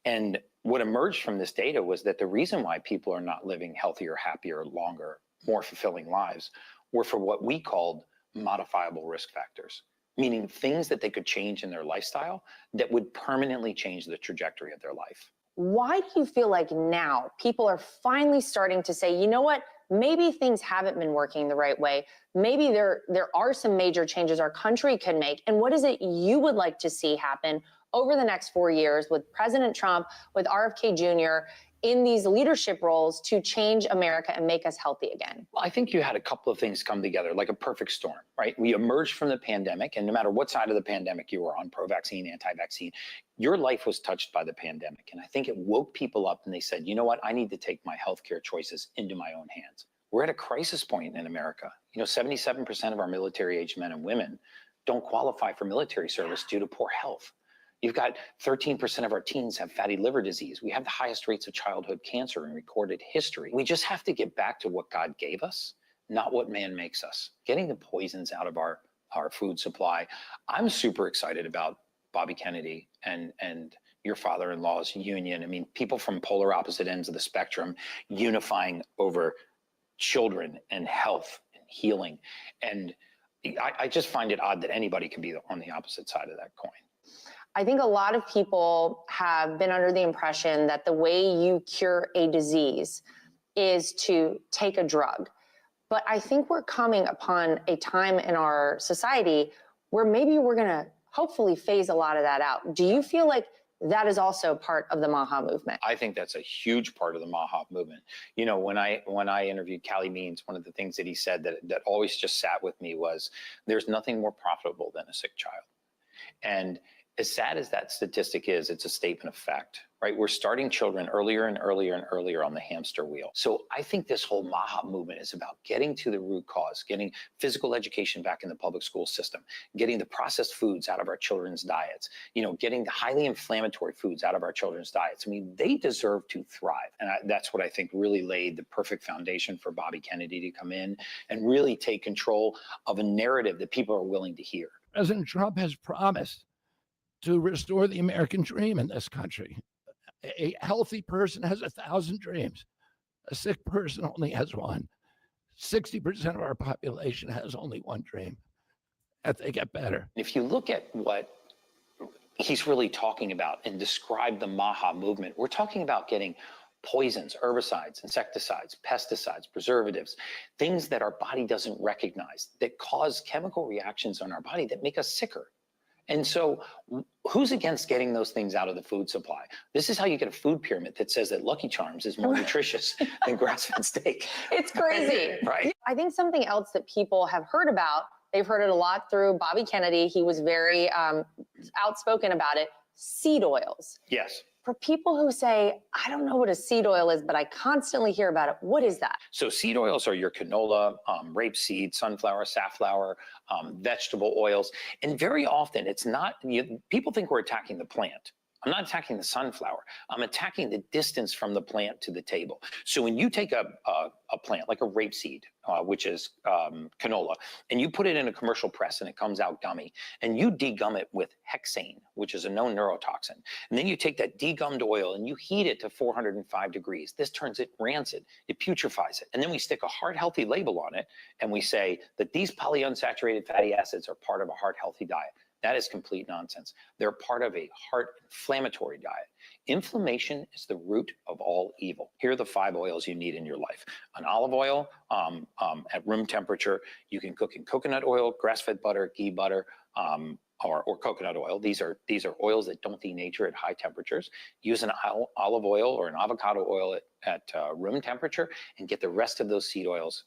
[SPEAKER 13] And what emerged from this data was that the reason why people are not living healthier, happier, longer, more fulfilling lives were for what we called modifiable risk factors, meaning things that they could change in their lifestyle that would permanently change the trajectory of their life.
[SPEAKER 8] Why do you feel like now people are finally starting to say, you know what, maybe things haven't been working the right way. Maybe there are some major changes our country can make. And what is it you would like to see happen over the next 4 years with President Trump, with RFK Jr. in these leadership roles to change America and make us healthy again?
[SPEAKER 13] Well, I think you had a couple of things come together like a perfect storm, right? We emerged from the pandemic, and no matter what side of the pandemic you were on, pro-vaccine, anti-vaccine, your life was touched by the pandemic. And I think it woke people up and they said, you know what, I need to take my healthcare choices into my own hands. We're at a crisis point in America. You know, 77% of our military-aged men and women don't qualify for military service due to poor health. You've got 13% of our teens have fatty liver disease. We have the highest rates of childhood cancer in recorded history. We just have to get back to what God gave us, not what man makes us. Getting the poisons out of our food supply. I'm super excited about Bobby Kennedy and your father-in-law's union. I mean, people from polar opposite ends of the spectrum unifying over children and health and healing. And I just find it odd that anybody can be on the opposite side of that coin.
[SPEAKER 8] I think a lot of people have been under the impression that the way you cure a disease is to take a drug. But I think we're coming upon a time in our society where maybe we're going to hopefully phase a lot of that out. Do you feel like that is also part of the MAHA movement?
[SPEAKER 13] I think that's a huge part of the MAHA movement. You know, when I interviewed Callie Means, one of the things that he said that always just sat with me was, there's nothing more profitable than a sick child. And as sad as that statistic is, it's a statement of fact, right? We're starting children earlier and earlier and earlier on the hamster wheel. So I think this whole MAHA movement is about getting to the root cause, getting physical education back in the public school system, getting the processed foods out of our children's diets, you know, getting the highly inflammatory foods out of our children's diets. I mean, they deserve to thrive. And that's what I think really laid the perfect foundation for Bobby Kennedy to come in and really take control of a narrative that people are willing to hear.
[SPEAKER 3] President Trump has promised to restore the American dream in this country. A healthy person has 1,000 dreams. A sick person only has one. 60% of our population has only one dream, that they get better.
[SPEAKER 13] If you look at what he's really talking about and describe the MAHA movement, we're talking about getting poisons, herbicides, insecticides, pesticides, preservatives, things that our body doesn't recognize, that cause chemical reactions on our body that make us sicker. And so who's against getting those things out of the food supply? This is how you get a food pyramid that says that Lucky Charms is more nutritious than grass-fed steak.
[SPEAKER 8] It's crazy.
[SPEAKER 13] Right.
[SPEAKER 8] I think something else that people have heard about, they've heard it a lot through Bobby Kennedy. He was very outspoken about it. Seed oils.
[SPEAKER 13] Yes.
[SPEAKER 8] For people who say, I don't know what a seed oil is, but I constantly hear about it, what is that?
[SPEAKER 13] So seed oils are your canola, rapeseed, sunflower, safflower, vegetable oils. And very often it's not, people think we're attacking the plant. I'm not attacking the sunflower. I'm attacking the distance from the plant to the table. So when you take a plant like a rapeseed, which is canola, and you put it in a commercial press and it comes out gummy, and you degum it with hexane, which is a known neurotoxin, and then you take that degummed oil and you heat it to 405 degrees. This turns it rancid. It putrefies it. And then we stick a heart healthy label on it and we say that these polyunsaturated fatty acids are part of a heart healthy diet. That is complete nonsense. They're part of a heart inflammatory diet. Inflammation is the root of all evil. Here are the 5 oils you need in your life. An olive oil at room temperature. You can cook in coconut oil, grass-fed butter, ghee butter, or coconut oil. These are oils that don't denature at high temperatures. Use an olive oil or an avocado oil at room temperature and get the rest of those seed oils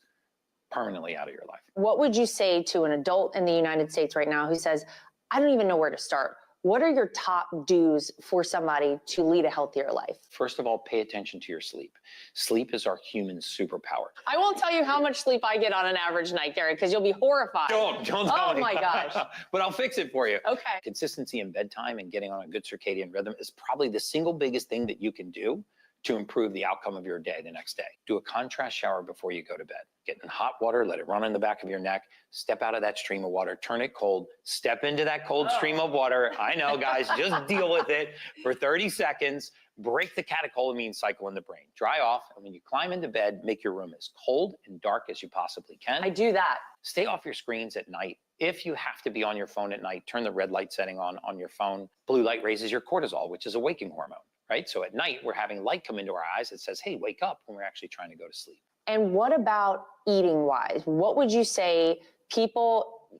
[SPEAKER 13] permanently out of your life.
[SPEAKER 8] What would you say to an adult in the United States right now who says, I don't even know where to start? What are your top do's for somebody to lead a healthier life?
[SPEAKER 13] First of all, pay attention to your sleep. Sleep is our human superpower.
[SPEAKER 8] I won't tell you how much sleep I get on an average night, Gary, because you'll be horrified.
[SPEAKER 13] Don't tell me.
[SPEAKER 8] Oh my gosh.
[SPEAKER 13] But I'll fix it for you.
[SPEAKER 8] Okay.
[SPEAKER 13] Consistency in bedtime and getting on a good circadian rhythm is probably the single biggest thing that you can do to improve the outcome of your day the next day. Do a contrast shower before you go to bed. Get in hot water, let it run in the back of your neck, step out of that stream of water, turn it cold, step into that cold stream of water. I know, guys, just deal with it for 30 seconds, break the catecholamine cycle in the brain. Dry off, and when you climb into bed, make your room as cold and dark as you possibly can.
[SPEAKER 8] I do that.
[SPEAKER 13] Stay off your screens at night. If you have to be on your phone at night, turn the red light setting on your phone. Blue light raises your cortisol, which is a waking hormone. Right? So at night, we're having light come into our eyes that says, hey, wake up, when we're actually trying to go to sleep.
[SPEAKER 8] And what about eating wise? What would you say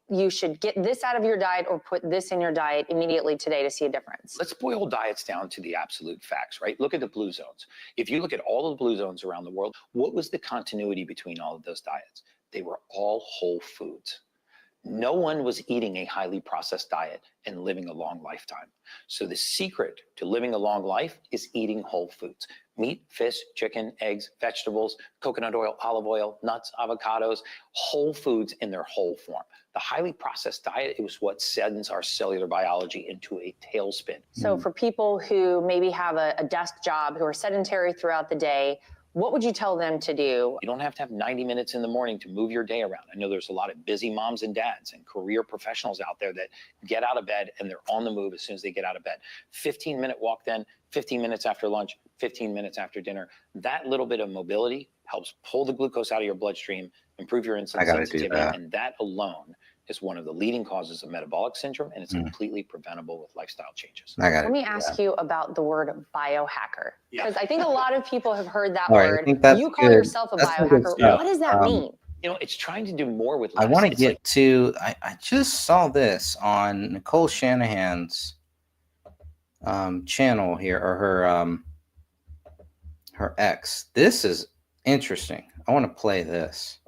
[SPEAKER 8] you should get this out of your diet or put this in your diet immediately today to see a difference?
[SPEAKER 13] Let's boil diets down to the absolute facts, right? Look at the blue zones. If you look at all of the blue zones around the world, what was the continuity between all of those diets? They were all whole foods. No one was eating a highly processed diet and living a long lifetime. So the secret to living a long life is eating whole foods. Meat, fish, chicken, eggs, vegetables, coconut oil, olive oil, nuts, avocados, whole foods in their whole form. The highly processed diet is what sends our cellular biology into a tailspin.
[SPEAKER 8] So for people who maybe have a desk job, who are sedentary throughout the day, what would you tell them to do?
[SPEAKER 13] You don't have to have 90 minutes in the morning to move your day around. I know there's a lot of busy moms and dads and career professionals out there that get out of bed and they're on the move as soon as they get out of bed. 15-minute walk then, 15 minutes after lunch, 15 minutes after dinner. That little bit of mobility helps pull the glucose out of your bloodstream, improve your insulin sensitivity, and that alone is one of the leading causes of metabolic syndrome, and it's completely preventable with lifestyle changes.
[SPEAKER 8] Let me ask you about the word biohacker, because I think a lot of people have heard that
[SPEAKER 1] All
[SPEAKER 8] word.
[SPEAKER 1] right,
[SPEAKER 8] You call yourself a biohacker. What does that mean?
[SPEAKER 13] You know, it's trying to do more with less.
[SPEAKER 1] I want to get to, I just saw this on Nicole Shanahan's channel here, or her ex. This is interesting. I want to play this.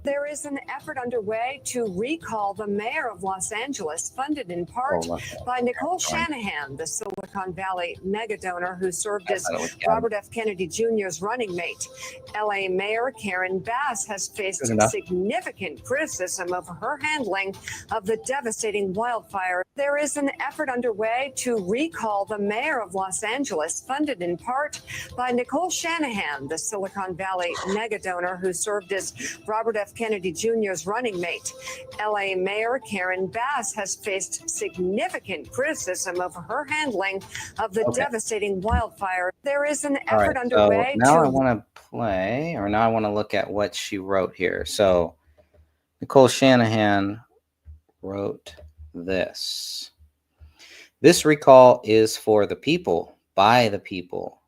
[SPEAKER 14] There is an effort underway to recall the mayor of Los Angeles, funded in part by Nicole Shanahan, the Silicon Valley mega donor who served as Robert F. Kennedy Jr.'s running mate. LA Mayor Karen Bass has faced significant criticism of her handling of the devastating wildfire. There is an effort underway to recall the mayor of Los Angeles, funded in part by Nicole Shanahan, the Silicon Valley mega donor who served as Robert F. Kennedy Jr.'s running mate. LA Mayor Karen Bass has faced significant criticism of her handling of the devastating wildfire. There is an effort underway
[SPEAKER 1] now I want to play, or now I want to look at what she wrote here. So Nicole Shanahan wrote this. This recall is for the people, by the people.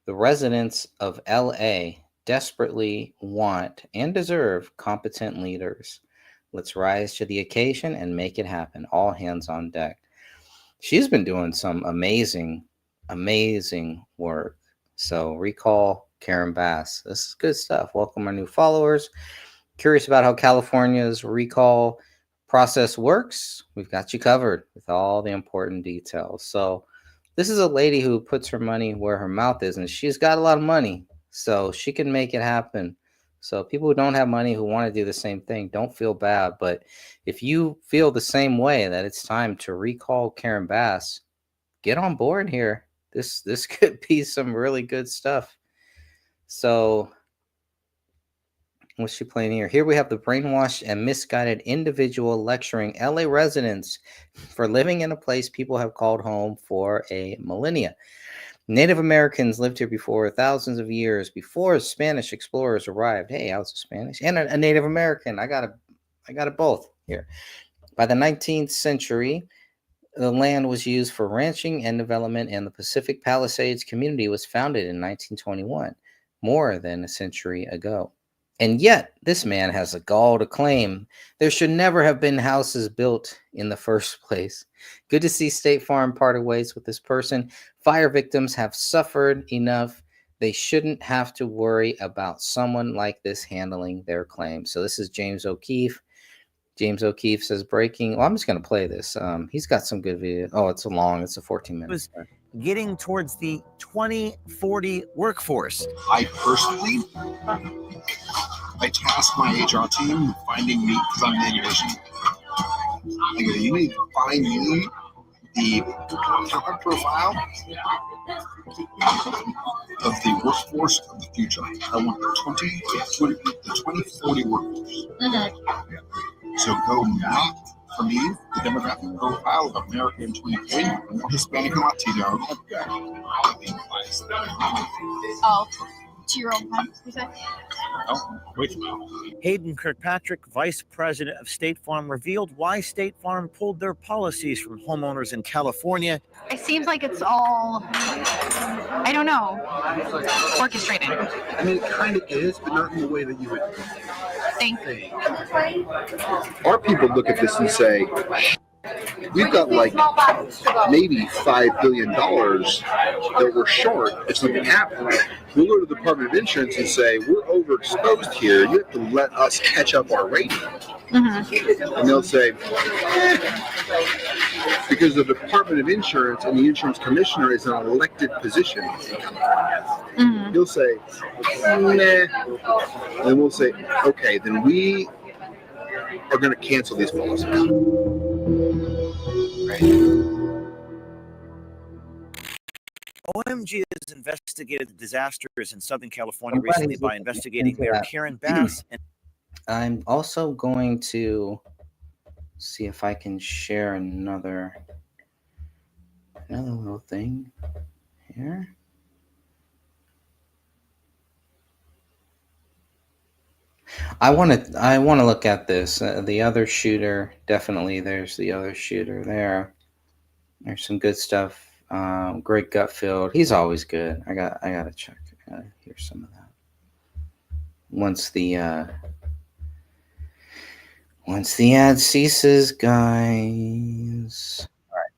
[SPEAKER 1] The residents of LA desperately want and deserve competent leaders. Let's rise to the occasion and make it happen. All hands on deck. She's been doing some amazing work. So recall Karen Bass. This is good stuff. Welcome our new followers. Curious about how California's recall process works? We've got you covered with all the important details. So this is a lady who puts her money where her mouth is, and she's got a lot of money. So she can make it happen. So people who don't have money, who want to do the same thing, don't feel bad. But if you feel the same way that it's time to recall Karen Bass, get on board here. This could be some really good stuff. So what's she playing here? Here we have the brainwashed and misguided individual lecturing LA residents for living in a place people have called home for a millennia. Native Americans lived here before thousands of years before Spanish explorers arrived. Hey, I was a Spanish and a Native American. I got it both. here. By the 19th century, the land was used for ranching and development, and the Pacific Palisades community was founded in 1921, more than a century ago. And yet, this man has the gall to claim there should never have been houses built in the first place. Good to see State Farm parted ways with this person. Fire victims have suffered enough. They shouldn't have to worry about someone like this handling their claim. So this is James O'Keefe. James O'Keefe says breaking. Well, I'm just going to play this. He's got some good video. Oh, it's a 14 minutes.
[SPEAKER 15] Getting towards the 2040 workforce.
[SPEAKER 16] I personally, I tasked my HR team finding me, because I'm the innovation. I go, you need to find me the talent profile of the workforce of the future. I want the 2040 workforce. Mm-hmm. So go map for me the demographic profile of America in 2040. No Hispanic and Latino.
[SPEAKER 17] Oh, to your own time, you said?
[SPEAKER 16] Oh, wait.
[SPEAKER 15] Hayden Kirkpatrick, Vice President of State Farm, revealed why State Farm pulled their policies from homeowners in California.
[SPEAKER 17] It seems like it's all, I don't know, orchestrated.
[SPEAKER 16] I mean, it kind of is, but not in the way that you would
[SPEAKER 17] think.
[SPEAKER 16] Our people look at this and say, we've got like maybe $5 billion that we're short. It's something happening. We'll go to the Department of Insurance and say, we're overexposed here. You have to let us catch up our rating. Mm-hmm. And they'll say, because the Department of Insurance and the insurance commissioner is an elected position. Mm-hmm. He'll say, nah. And we'll say, okay, then we are going to cancel these policies.
[SPEAKER 15] OMG has investigated the disasters in Southern California recently by investigating Mayor Karen Bass. And
[SPEAKER 1] I'm also going to see if I can share another little thing here. I want to look at this. The other shooter, definitely. There's the other shooter there. There's some good stuff. Greg Gutfield, he's always good. I gotta check. I gotta hear some of that. Once the ad ceases, guys. All right.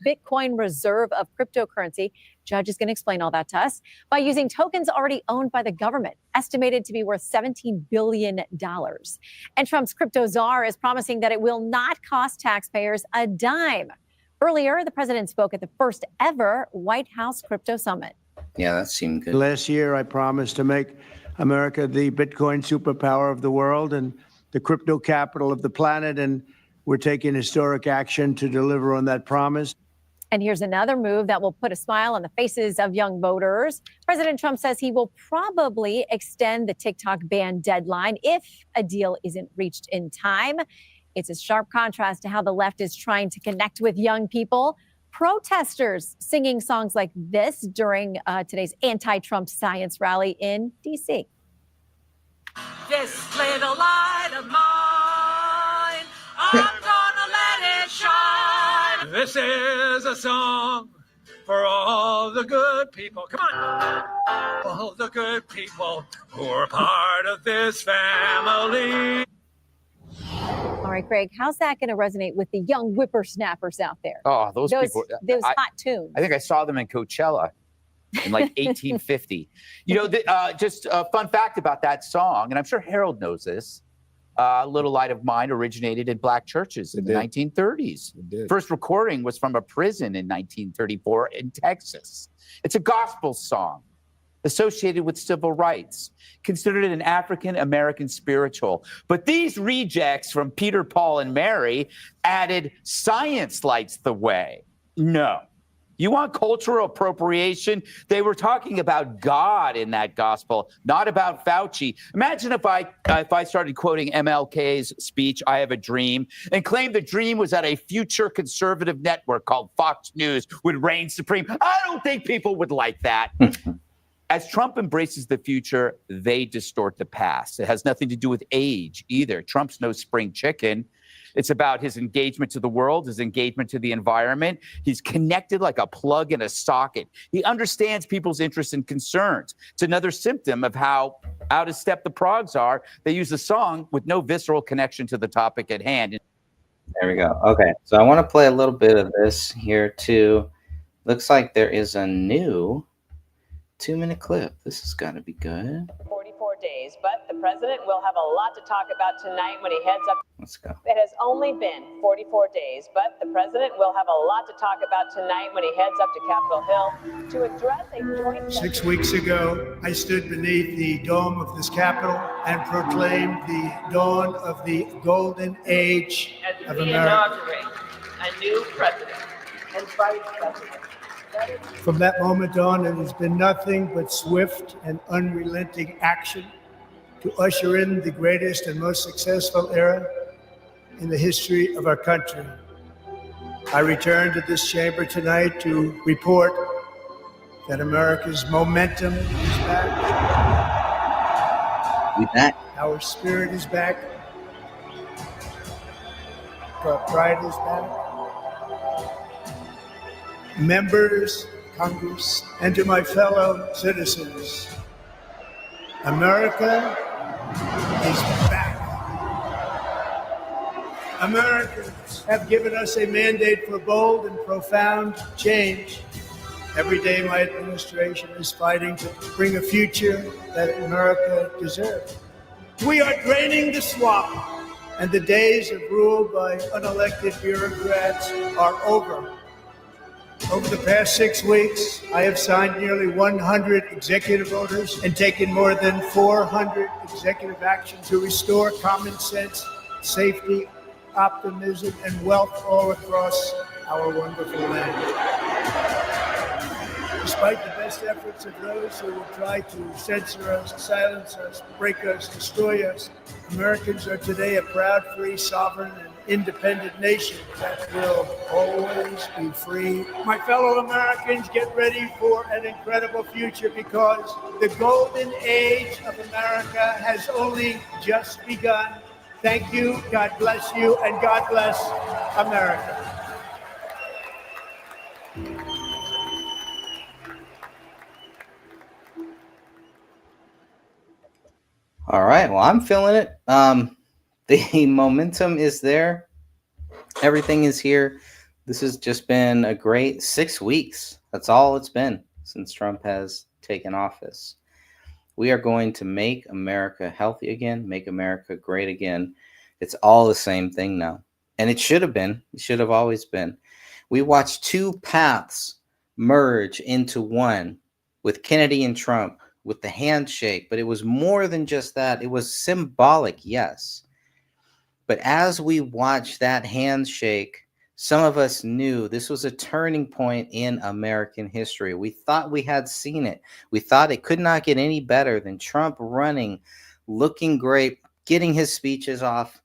[SPEAKER 18] Bitcoin reserve of cryptocurrency. Judge is going to explain all that to us by using tokens already owned by the government, estimated to be worth $17 billion. And Trump's crypto czar is promising that it will not cost taxpayers a dime. Earlier, the president spoke at the first ever White House Crypto Summit.
[SPEAKER 1] Yeah, that seemed good.
[SPEAKER 2] Last year, I promised to make America the Bitcoin superpower of the world and the crypto capital of the planet. And we're taking historic action to deliver on that promise.
[SPEAKER 18] And here's another move that will put a smile on the faces of young voters. President Trump says he will probably extend the TikTok ban deadline if a deal isn't reached in time. It's a sharp contrast to how the left is trying to connect with young people. Protesters singing songs like this during today's anti-Trump science rally in D.C.
[SPEAKER 19] This little light of mine, I'm gonna let it shine. This is a song for all the good people. Come on. All the good people who are part of this family.
[SPEAKER 18] All right, Greg, how's that going to resonate with the young whippersnappers out there?
[SPEAKER 20] Oh, those people.
[SPEAKER 18] Those hot tunes.
[SPEAKER 20] I think I saw them in Coachella in like 1850. You know, just a fun fact about that song, and I'm sure Harold knows this. Little Light of Mine originated in black churches in the 1930s. First recording was from a prison in 1934 in Texas. It's a gospel song associated with civil rights, considered an African-American spiritual. But these rejects from Peter, Paul, and Mary added Science Lights the Way. No, You want cultural appropriation? They were talking about God in that gospel, not about Fauci. Imagine if I started quoting MLK's speech, "I Have a Dream," and claimed the dream was that a future conservative network called Fox News would reign supreme. I don't think people would like that. As Trump embraces the future, they distort the past. It has nothing to do with age either. Trump's no spring chicken. It's about his engagement to the world, his engagement to the environment. He's connected like a plug in a socket. He understands people's interests and concerns. It's another symptom of how out of step the progs are. They use a song with no visceral connection to the topic at hand.
[SPEAKER 1] There we go. Okay, so I want to play a little bit of this here too. Looks like there is a new 2-minute clip. This has got to be good.
[SPEAKER 21] 44 days, but the president will have a lot to talk about tonight when he heads up.
[SPEAKER 1] Let's go.
[SPEAKER 21] It has only been 44 days, but the president will have a lot to talk about tonight when he heads up to Capitol Hill to address a joint.
[SPEAKER 2] 6 weeks ago, I stood beneath the dome of this Capitol and proclaimed the dawn of the golden age
[SPEAKER 21] As
[SPEAKER 2] of
[SPEAKER 21] we
[SPEAKER 2] America.
[SPEAKER 21] inaugurate a new president and vice president.
[SPEAKER 2] From that moment on, it has been nothing but swift and unrelenting action to usher in the greatest and most successful era in the history of our country. I return to this chamber tonight to report that America's momentum is back.
[SPEAKER 1] We back.
[SPEAKER 2] Our spirit is back. Our pride is back. Members, Congress, and to my fellow citizens, America is back. Americans have given us a mandate for bold and profound change. Every day my administration is fighting to bring a future that America deserves. We are draining the swamp, and the days of rule by unelected bureaucrats are over. Over the past 6 weeks, I have signed nearly 100 executive orders and taken more than 400 executive actions to restore common sense, safety, optimism, and wealth all across our wonderful land. Despite the best efforts of those who will try to censor us, silence us, break us, destroy us, Americans are today a proud, free, sovereign, and independent nation that will always be free. My fellow Americans, get ready for an incredible future because the golden age of America has only just begun. Thank you, God bless you, and God bless America.
[SPEAKER 1] All right. Well, I'm feeling it. The momentum is there. Everything is here. This has just been a great 6 weeks. That's all it's been since Trump has taken office. We are going to make America healthy again, make America great again. It's all the same thing now. And it should have been. It should have always been. We watched two paths merge into one with Kennedy and Trump, with the handshake. But it was more than just that. It was symbolic, yes. But as we watched that handshake, some of us knew this was a turning point in American history. We thought we had seen it. We thought it could not get any better than Trump running, looking great, getting his speeches off,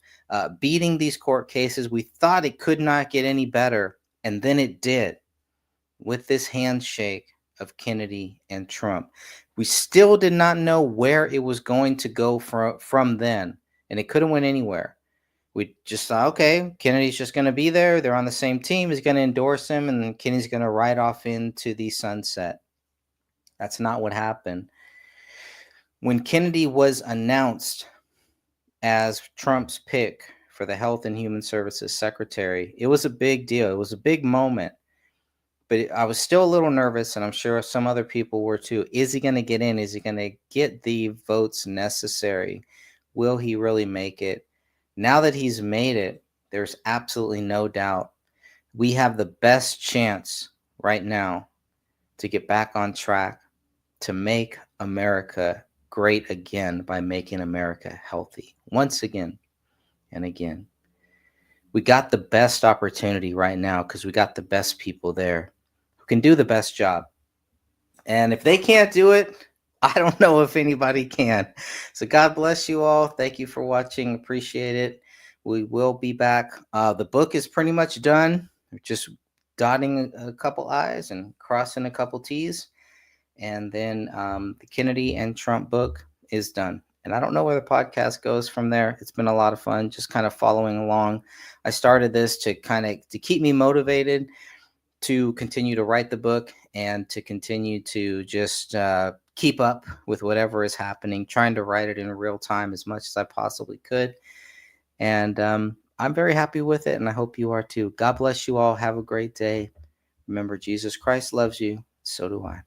[SPEAKER 1] beating these court cases. We thought it could not get any better. And then it did with this handshake of Kennedy and Trump. We still did not know where it was going to go from then. And it couldn't went anywhere. We just thought, okay, Kennedy's just going to be there. They're on the same team. He's going to endorse him, and then Kennedy's going to ride off into the sunset. That's not what happened. When Kennedy was announced as Trump's pick for the Health and Human Services Secretary, it was a big deal. It was a big moment. But I was still a little nervous, and I'm sure some other people were too. Is he going to get in? Is he going to get the votes necessary? Will he really make it? Now that he's made it, there's absolutely no doubt we have the best chance right now to get back on track, to make America great again by making America healthy once again and again. We got the best opportunity right now because we got the best people there who can do the best job. And if they can't do it, I don't know if anybody can. So God bless you all. Thank you for watching. Appreciate it. We will be back. The book is pretty much done. We're just dotting a couple I's and crossing a couple T's. And then the Kennedy and Trump book is done. And I don't know where the podcast goes from there. It's been a lot of fun, just kind of following along. I started this to keep me motivated to continue to write the book and to continue to just keep up with whatever is happening, trying to write it in real time as much as I possibly could. And I'm very happy with it, and I hope you are too. God bless you all. Have a great day. Remember, Jesus Christ loves you. So do I.